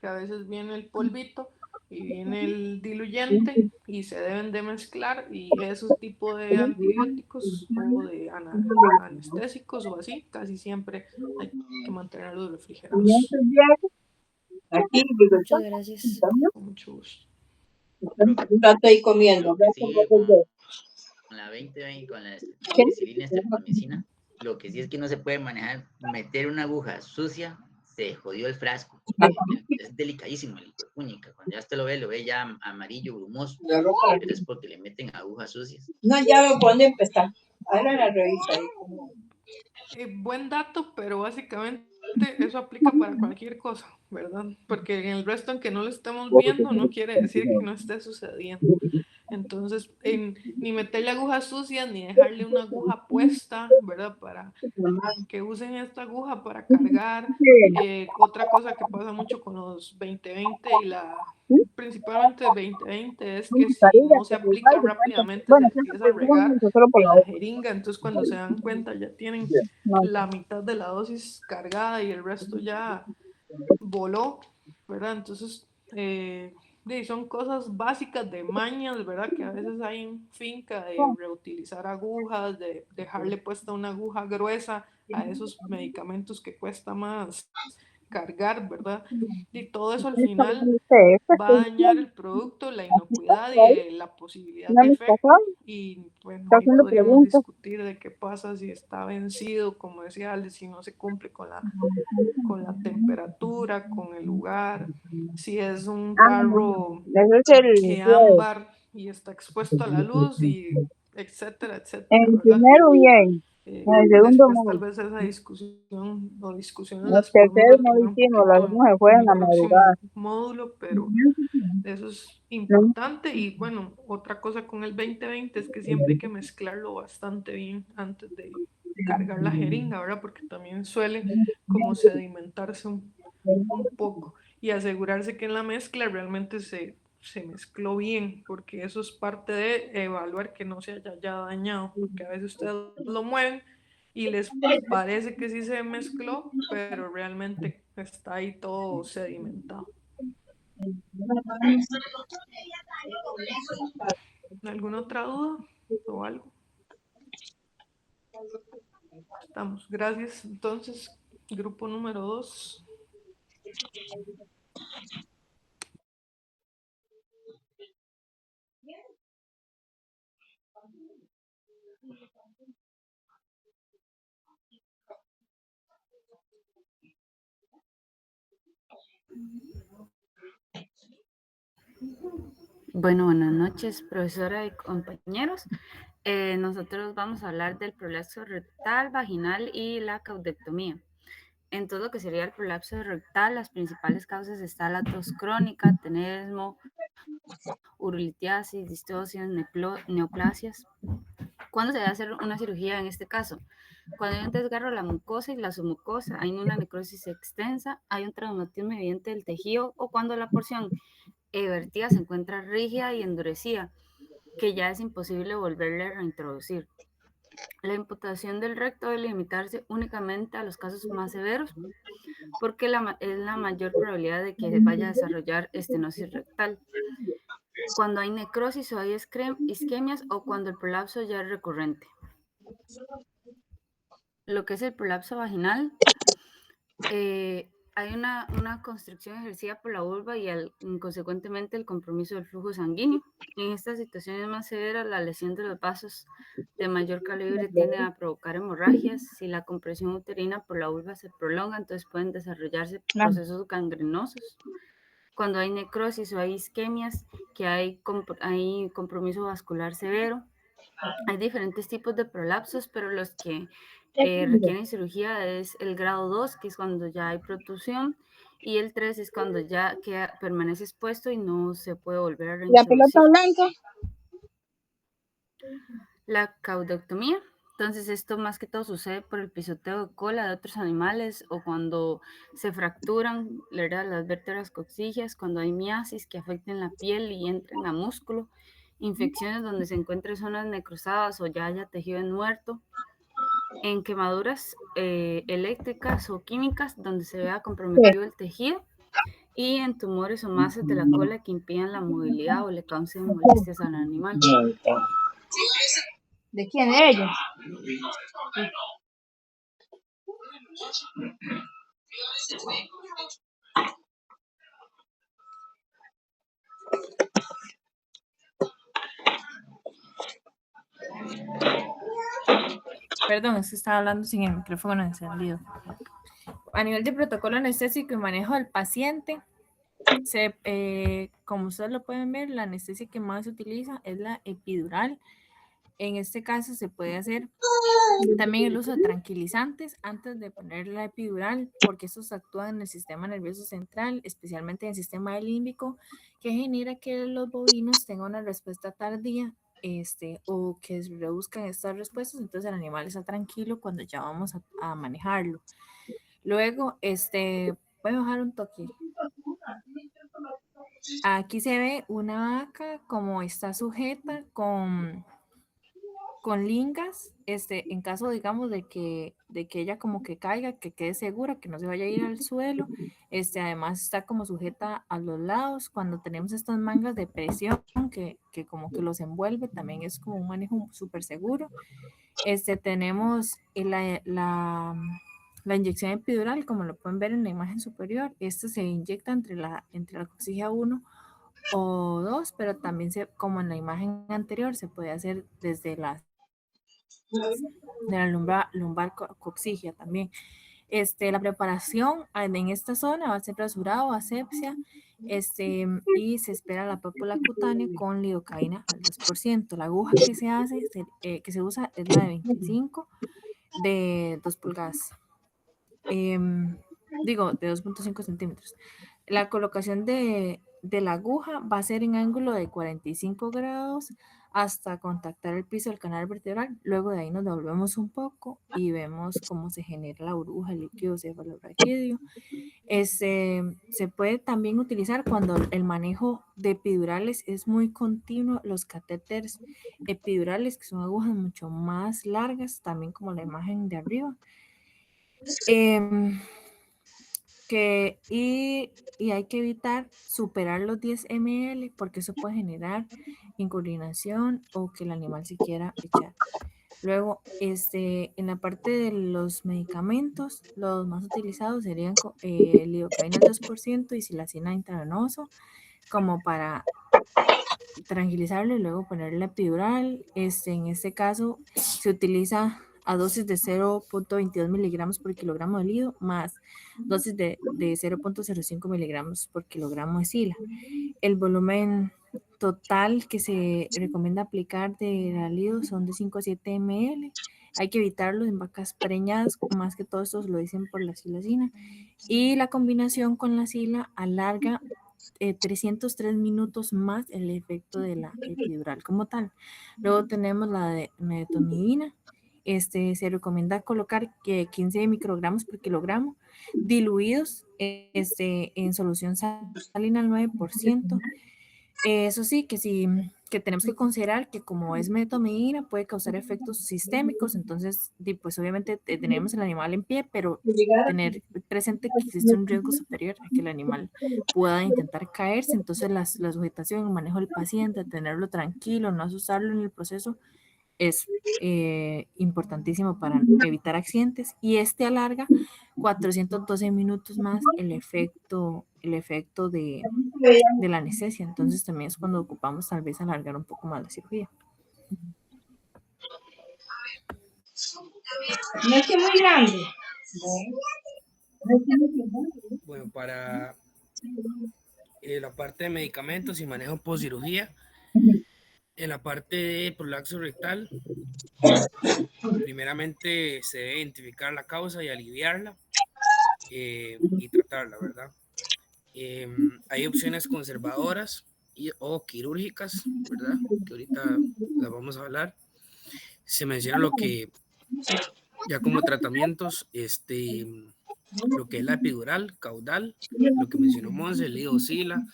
[SPEAKER 6] que a veces viene el polvito y viene el diluyente y se deben de mezclar, y esos tipos de antibióticos o de anestésicos o así, casi siempre hay que mantenerlos refrigerados.
[SPEAKER 2] Muchas gracias.
[SPEAKER 6] Con mucho gusto.
[SPEAKER 4] Estoy comiendo.
[SPEAKER 8] Lo que sigue con la 2020, con la ampicilina, estreptomicina, lo que sí es que no se puede manejar, meter una aguja sucia, se jodió el frasco. Es delicadísimo el hijuepuñica. Cuando ya usted lo ve ya amarillo, brumoso, pero es porque le meten agujas sucias.
[SPEAKER 4] No, ya veo por dónde empezar. Ahora la revisa ahí.
[SPEAKER 6] Buen dato, pero básicamente eso aplica para cualquier cosa, ¿verdad? Porque en el resto, aunque no lo estemos viendo, no quiere decir que no esté sucediendo. Entonces, ni meterle agujas sucias, ni dejarle una aguja puesta, ¿verdad? Para que usen esta aguja para cargar. Otra cosa que pasa mucho con los 2020 y principalmente 2020 es que si no se aplica rápidamente se empieza a regar la jeringa, entonces cuando se dan cuenta ya tienen la mitad de la dosis cargada y el resto ya voló, ¿verdad? Entonces, son cosas básicas de mañas, ¿verdad? Que a veces hay en finca de reutilizar agujas, de dejarle puesta una aguja gruesa a esos medicamentos que cuesta más cargar, ¿verdad? Y todo eso al final va a dañar el producto, la inocuidad y la posibilidad de fe. Y bueno, ahí podríamos discutir de qué pasa si está vencido, como decía Alex, si no se cumple con la temperatura, con el lugar, si es un tarro ámbar y está expuesto a la luz, y etcétera, etcétera,
[SPEAKER 4] En
[SPEAKER 6] ¿verdad?
[SPEAKER 4] primero bien, en el segundo
[SPEAKER 6] Después tal
[SPEAKER 4] mal.
[SPEAKER 6] vez esa discusión o discusiones
[SPEAKER 4] En el
[SPEAKER 6] las podemos
[SPEAKER 4] tercero no
[SPEAKER 6] retomar un
[SPEAKER 4] hicimos, las
[SPEAKER 6] poquito
[SPEAKER 4] hicimos se fue
[SPEAKER 6] en
[SPEAKER 4] en
[SPEAKER 6] el
[SPEAKER 4] la madrugada.
[SPEAKER 6] próximo módulo, pero eso es
[SPEAKER 4] No,
[SPEAKER 6] importante. Y bueno, otra cosa con el 2020 es que siempre hay que mezclarlo bastante bien antes de cargar la jeringa, ¿verdad? Porque también suele como sedimentarse un poco, y asegurarse que en la mezcla realmente se mezcló bien, porque eso es parte de evaluar que no se haya ya dañado, porque a veces ustedes lo mueven y les parece que sí se mezcló, pero realmente está ahí todo sedimentado. ¿Alguna otra duda o algo? Estamos. Gracias. Entonces, grupo número 2.
[SPEAKER 10] Bueno, buenas noches, profesora y compañeros. Nosotros vamos a hablar del prolapso rectal, vaginal y la caudectomía. En todo lo que sería el prolapso rectal, las principales causas están la tos crónica, tenesmo, urolitiasis, distocias, neoplasias. ¿Cuándo se debe hacer una cirugía en este caso? Cuando hay un desgarro de la mucosa y la submucosa, hay una necrosis extensa, hay un traumatismo evidente del tejido o cuando la porción vertida se encuentra rígida y endurecida, que ya es imposible volverle a reintroducir. La imputación del recto debe limitarse únicamente a los casos más severos, porque es la mayor probabilidad de que vaya a desarrollar estenosis rectal. Cuando hay necrosis o hay isquemias o cuando el prolapso ya es recurrente. Lo que es el prolapso vaginal, hay una constricción ejercida por la vulva y consecuentemente el compromiso del flujo sanguíneo. En estas situaciones más severas, la lesión de los vasos de mayor calibre tiende a provocar hemorragias. Si la compresión uterina por la vulva se prolonga, entonces pueden desarrollarse procesos gangrenosos. Cuando hay necrosis o hay isquemias, que hay compromiso vascular severo. Hay diferentes tipos de prolapsos, pero los que requieren cirugía es el grado 2, que es cuando ya hay protusión, y el 3 es cuando ya permanece expuesto y no se puede volver a
[SPEAKER 4] La pelota
[SPEAKER 10] reintroducir.
[SPEAKER 4] blanca.
[SPEAKER 10] La caudectomía. Entonces esto más que todo sucede por el pisoteo de cola de otros animales o cuando se fracturan las vértebras coxígeas, cuando hay miasis que afecten la piel y entren a músculo, infecciones donde se encuentren zonas necrosadas o ya haya tejido muerto, en quemaduras eléctricas o químicas donde se vea comprometido el tejido y en tumores o masas de la cola que impidan la movilidad o le causen molestias al animal.
[SPEAKER 4] ¿De quién? ¿De ellos?
[SPEAKER 2] Perdón, es que estaba hablando sin el micrófono encendido. A nivel de protocolo anestésico y manejo del paciente, como ustedes lo pueden ver, la anestesia que más se utiliza es la epidural. En este caso se puede hacer también el uso de tranquilizantes antes de poner la epidural, porque estos actúan en el sistema nervioso central, especialmente en el sistema límbico, que genera que los bovinos tengan una respuesta tardía o que reduzcan estas respuestas, entonces el animal está tranquilo cuando ya vamos a manejarlo. Luego, voy a bajar un toque. Aquí se ve una vaca como está sujeta con lingas, en caso, digamos, de que ella como que caiga, que quede segura, que no se vaya a ir al suelo. Además está como sujeta a los lados. Cuando tenemos estas mangas de presión que como que los envuelve, también es como un manejo súper seguro. Tenemos la inyección epidural, como lo pueden ver en la imagen superior. Esto se inyecta entre la coxígea 1 o 2, pero también como en la imagen anterior, se puede hacer desde de la lumbar coxígea también. La preparación en esta zona va a ser rasurado, asepsia, y se espera la pápula cutánea con lidocaína al 2%. La aguja que se hace, que se usa es la de 25 de 2 pulgadas. Digo, de 2.5 centímetros. La colocación de la aguja va a ser en ángulo de 45 grados hasta contactar el piso del canal vertebral. Luego de ahí nos devolvemos un poco y vemos cómo se genera la burbuja, el líquido cefalorraquídeo. Se puede también utilizar cuando el manejo de epidurales es muy continuo, los catéteres epidurales, que son agujas mucho más largas, también como la imagen de arriba. Y hay que evitar superar los 10 ml porque eso puede generar incoordinación o que el animal se quiera echar. Luego, en la parte de los medicamentos, los más utilizados serían lidocaína al 2% y silacina intravenoso, como para tranquilizarlo y luego ponerle la epidural. En este caso, se utiliza
[SPEAKER 11] a dosis de 0.22 miligramos por kilogramo de lío más dosis de 0.05 miligramos por kilogramo de sila. El volumen total que se recomienda aplicar de Ralido son de 5 a 7 ml. Hay que evitarlo en vacas preñadas, más que todo esto lo dicen por la silacina. Y la combinación con la sila alarga 303 minutos más el efecto de la epidural como tal. Luego tenemos la de medetomidina. Se recomienda colocar 15 microgramos por kilogramo diluidos en solución salina al 9%. Eso sí, que tenemos que considerar que como es medetomidina puede causar efectos sistémicos, entonces pues obviamente tenemos el animal en pie, pero tener presente que existe un riesgo superior a que el animal pueda intentar caerse, entonces la sujetación, el manejo del paciente, tenerlo tranquilo, no asustarlo en el proceso, es importantísimo para evitar accidentes, y alarga 412 minutos más el efecto de la anestesia. Entonces también es cuando ocupamos tal vez alargar un poco más la cirugía.
[SPEAKER 4] No es que muy grande.
[SPEAKER 12] Bueno, para la parte de medicamentos y manejo post cirugía, en la parte de prolapso rectal, primeramente se debe identificar la causa y aliviarla y tratarla, ¿verdad? Hay opciones conservadoras o quirúrgicas, ¿verdad? Que ahorita las vamos a hablar. Se menciona lo que ya como tratamientos, lo que es la epidural, caudal, lo que mencionó Monse, el oscila,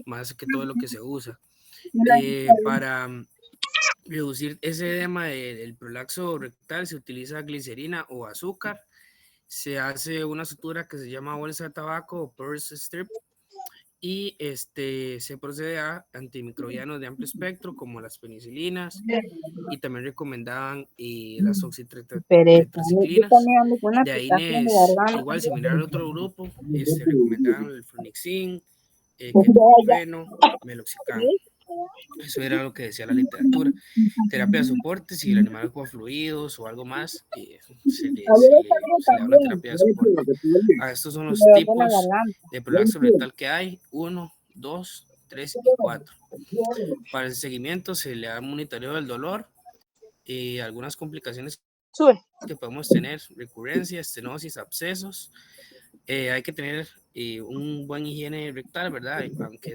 [SPEAKER 12] más que todo lo que se usa. Para reducir ese edema del prolapso rectal se utiliza glicerina o azúcar. Se hace una sutura que se llama bolsa de tabaco o purse strip, y se procede a antimicrobianos de amplio espectro como las penicilinas, y también recomendaban las oxitetraciclinas. De ahí igual similar al otro grupo, recomendaban el flunixin, ketoprofeno, meloxicam. Eso era lo que decía la literatura. Terapia de soporte, si el animal ocupa fluidos o algo más, se le da una terapia de soporte. Estos son los tipos de prolapso rectal que hay: 1, 2, 3 y 4. Para el seguimiento se le da monitoreo del dolor y algunas complicaciones que podemos tener: recurrencia, estenosis, abscesos. Hay que tener un buen higiene rectal, ¿verdad? Aunque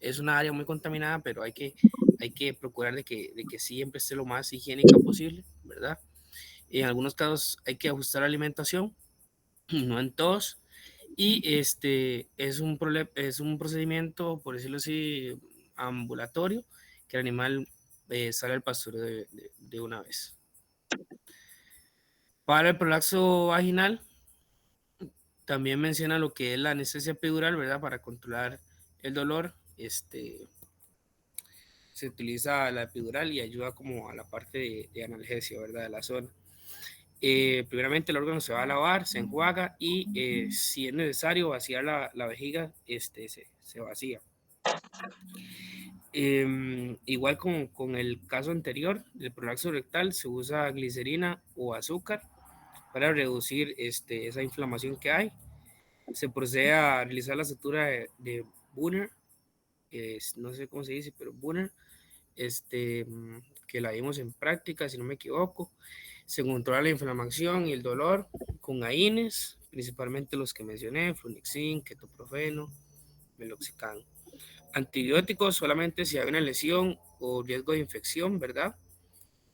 [SPEAKER 12] es una área muy contaminada, pero hay que procurar de que siempre esté lo más higiénica posible, ¿verdad? En algunos casos hay que ajustar la alimentación, no en todos, y es un procedimiento, por decirlo así, ambulatorio, que el animal sale al pastoreo de una vez. Para el prolapso vaginal, también menciona lo que es la anestesia epidural, ¿verdad? Para controlar el dolor, se utiliza la epidural y ayuda como a la parte de analgesia, ¿verdad? De la zona. Primeramente el órgano se va a lavar, se enjuaga y si es necesario vaciar la vejiga, se vacía. Igual con el caso anterior del prolapso rectal, se usa glicerina o azúcar para reducir esa inflamación que hay. Se procede a realizar la sutura de Bunner, no sé cómo se dice, pero Bunner, que la vimos en práctica, si no me equivoco. Se controla la inflamación y el dolor con AINES, principalmente los que mencioné: flunixin, ketoprofeno, meloxicam. Antibióticos solamente si hay una lesión o riesgo de infección, ¿verdad?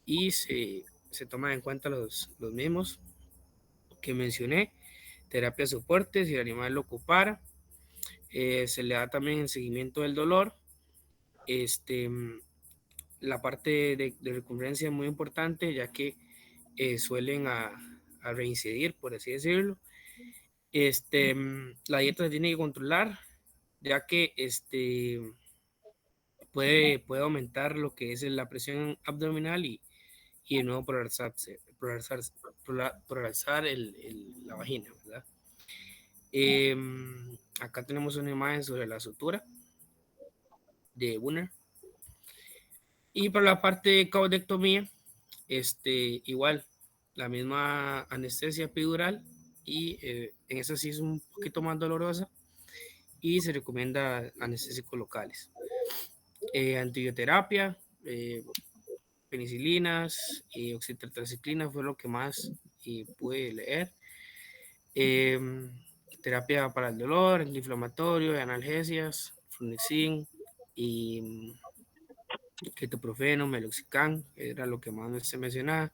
[SPEAKER 12] Y se toman en cuenta los mismos que mencioné. Terapia de soporte si el animal lo ocupara. Se le da también el seguimiento del dolor. La parte de recurrencia es muy importante, ya que suelen a reincidir, por así decirlo. La dieta se tiene que controlar, ya que puede aumentar lo que es la presión abdominal y de nuevo prolapsar la vagina, ¿verdad? Acá tenemos una imagen sobre la sutura de Bunner. Y para la parte de caudectomía, igual la misma anestesia epidural y en esa sí es un poquito más dolorosa y se recomienda anestésicos locales. Antibioterapia, penicilinas y oxitetraciclina fue lo que más pude leer. Terapia para el dolor, antiinflamatorio, analgesias, flunixin y ketoprofeno, meloxicam, era lo que más se mencionaba.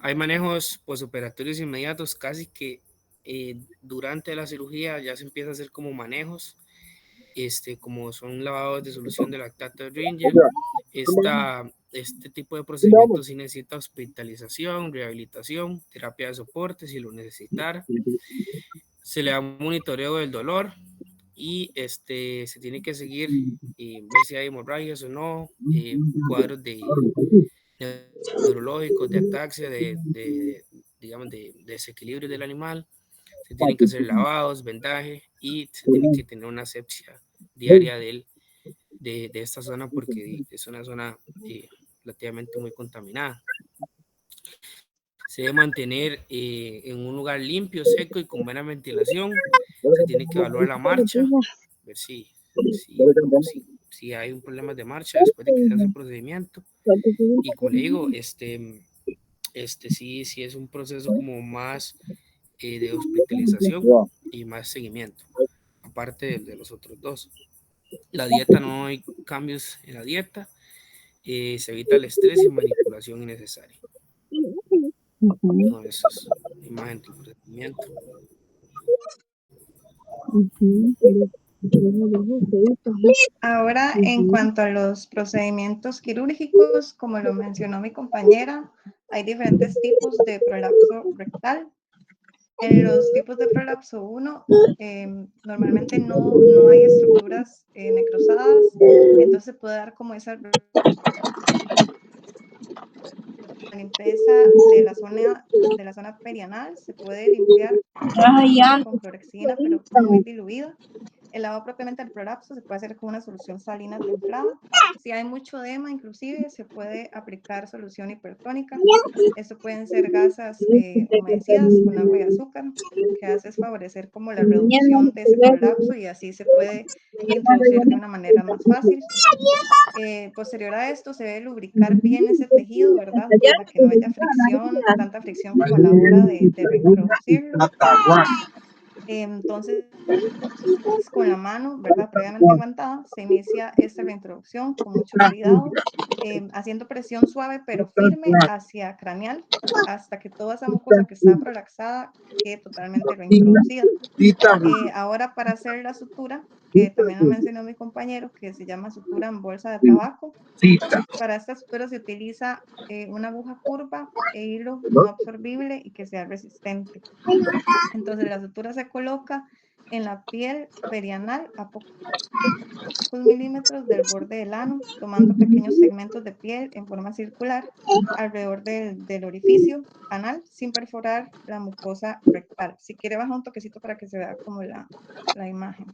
[SPEAKER 12] Hay manejos posoperatorios inmediatos, casi que durante la cirugía ya se empieza a hacer como manejos, como son lavados de solución de lactato de Ringer. Este tipo de procedimientos sí necesita hospitalización, rehabilitación, terapia de soporte si lo necesitara. Se le da un monitoreo del dolor y se tiene que seguir ver si hay hemorragias o no, cuadros neurológicos, de ataxia, digamos, de desequilibrio del animal. Se tienen que hacer lavados, vendaje y se tiene que tener una asepsia diaria de esta zona porque es una zona relativamente muy contaminada. Se debe mantener en un lugar limpio, seco y con buena ventilación. Se tiene que evaluar la marcha, ver si hay un problema de marcha después de que se hace el procedimiento. Y como le digo, sí es un proceso como más de hospitalización y más seguimiento, aparte de los otros dos. La dieta, no hay cambios en la dieta, se evita el estrés y manipulación innecesaria. No, eso es imagen del procedimiento.
[SPEAKER 13] Ahora, en cuanto a los procedimientos quirúrgicos, como lo mencionó mi compañera, hay diferentes tipos de prolapso rectal. En los tipos de prolapso 1, normalmente no hay estructuras necrosadas, entonces puede dar como esa limpieza de la zona perianal, se puede limpiar con clorexidina, pero muy diluida. El lavado propiamente del prolapso se puede hacer con una solución salina templada. Si hay mucho edema, inclusive, se puede aplicar solución hipertónica. Esto pueden ser gasas humedecidas con agua y azúcar. Lo que hace es favorecer como la reducción de ese prolapso y así se puede introducir de una manera más fácil. Posterior a esto se debe lubricar bien ese tejido, ¿verdad? Para que no haya fricción, tanta fricción como a la hora de reintroducirlo. Entonces, con la mano, ¿verdad? Previamente enguantada, se inicia esta reintroducción con mucho cuidado, haciendo presión suave pero firme hacia craneal, hasta que toda esa mucosa que está prolaxada quede totalmente reintroducida. Ahora, para hacer la sutura, que también lo mencionó mi compañero, que se llama sutura en bolsa de tabaco. Para esta sutura se utiliza una aguja curva e hilo no absorbible y que sea resistente. Entonces, la sutura se coloca en la piel perianal a pocos milímetros del borde del ano, tomando pequeños segmentos de piel en forma circular alrededor del orificio anal sin perforar la mucosa rectal. Si quiere baja un toquecito para que se vea como la imagen.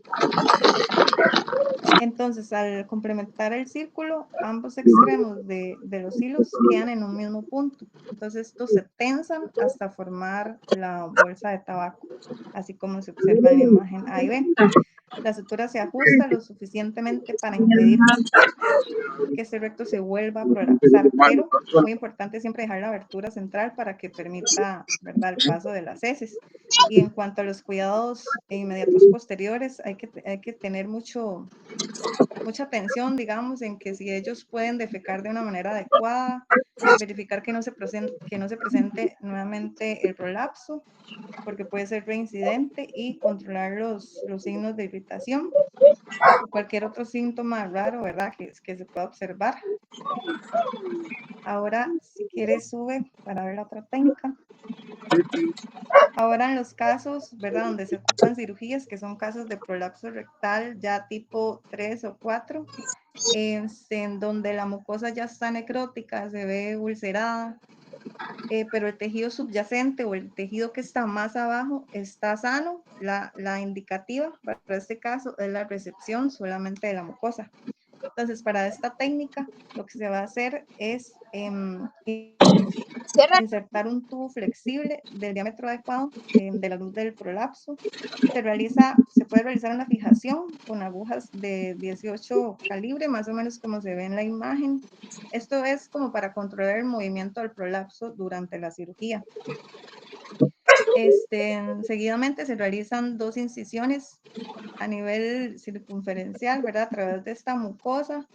[SPEAKER 13] Entonces, al complementar el círculo, ambos extremos de los hilos quedan en un mismo punto. Entonces, estos se tensan hasta formar la bolsa de tabaco, así como se observa en la imagen A y B. La sutura se ajusta lo suficientemente para impedir que ese recto se vuelva a prolapsar, pero muy importante siempre dejar la abertura central para que permita, ¿verdad?, el paso de las heces. Y en cuanto a los cuidados inmediatos posteriores, hay que tener mucha atención, digamos, en que si ellos pueden defecar de una manera adecuada, verificar que no se presente nuevamente el prolapso, porque puede ser reincidente, y controlar los signos de irritación o cualquier otro síntoma raro, ¿verdad?, que se pueda observar. Ahora, si quieres, sube para ver la otra técnica. Ahora, en los casos, ¿verdad?, donde se ocupan cirugías, que son casos de prolapso rectal ya tipo 3 o 4, en donde la mucosa ya está necrótica, se ve ulcerada, pero el tejido subyacente o el tejido que está más abajo está sano, la indicativa para este caso es la resección solamente de la mucosa. Entonces, para esta técnica, lo que se va a hacer es insertar un tubo flexible del diámetro adecuado de la luz del prolapso. Se puede realizar una fijación con agujas de 18 calibre, más o menos como se ve en la imagen. Esto es como para controlar el movimiento del prolapso durante la cirugía. Seguidamente se realizan 2 incisiones a nivel circunferencial, ¿verdad? A través de esta mucosa,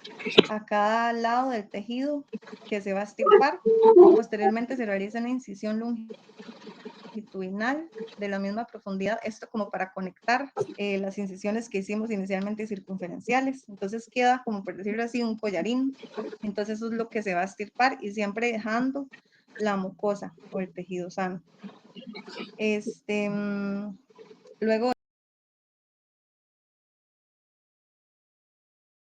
[SPEAKER 13] a cada lado del tejido que se va a extirpar. Posteriormente se realiza una incisión longitudinal de la misma profundidad, esto como para conectar las incisiones que hicimos inicialmente circunferenciales. Entonces queda, como por decirlo así, un collarín. Entonces eso es lo que se va a extirpar y siempre dejando la mucosa o el tejido sano. Luego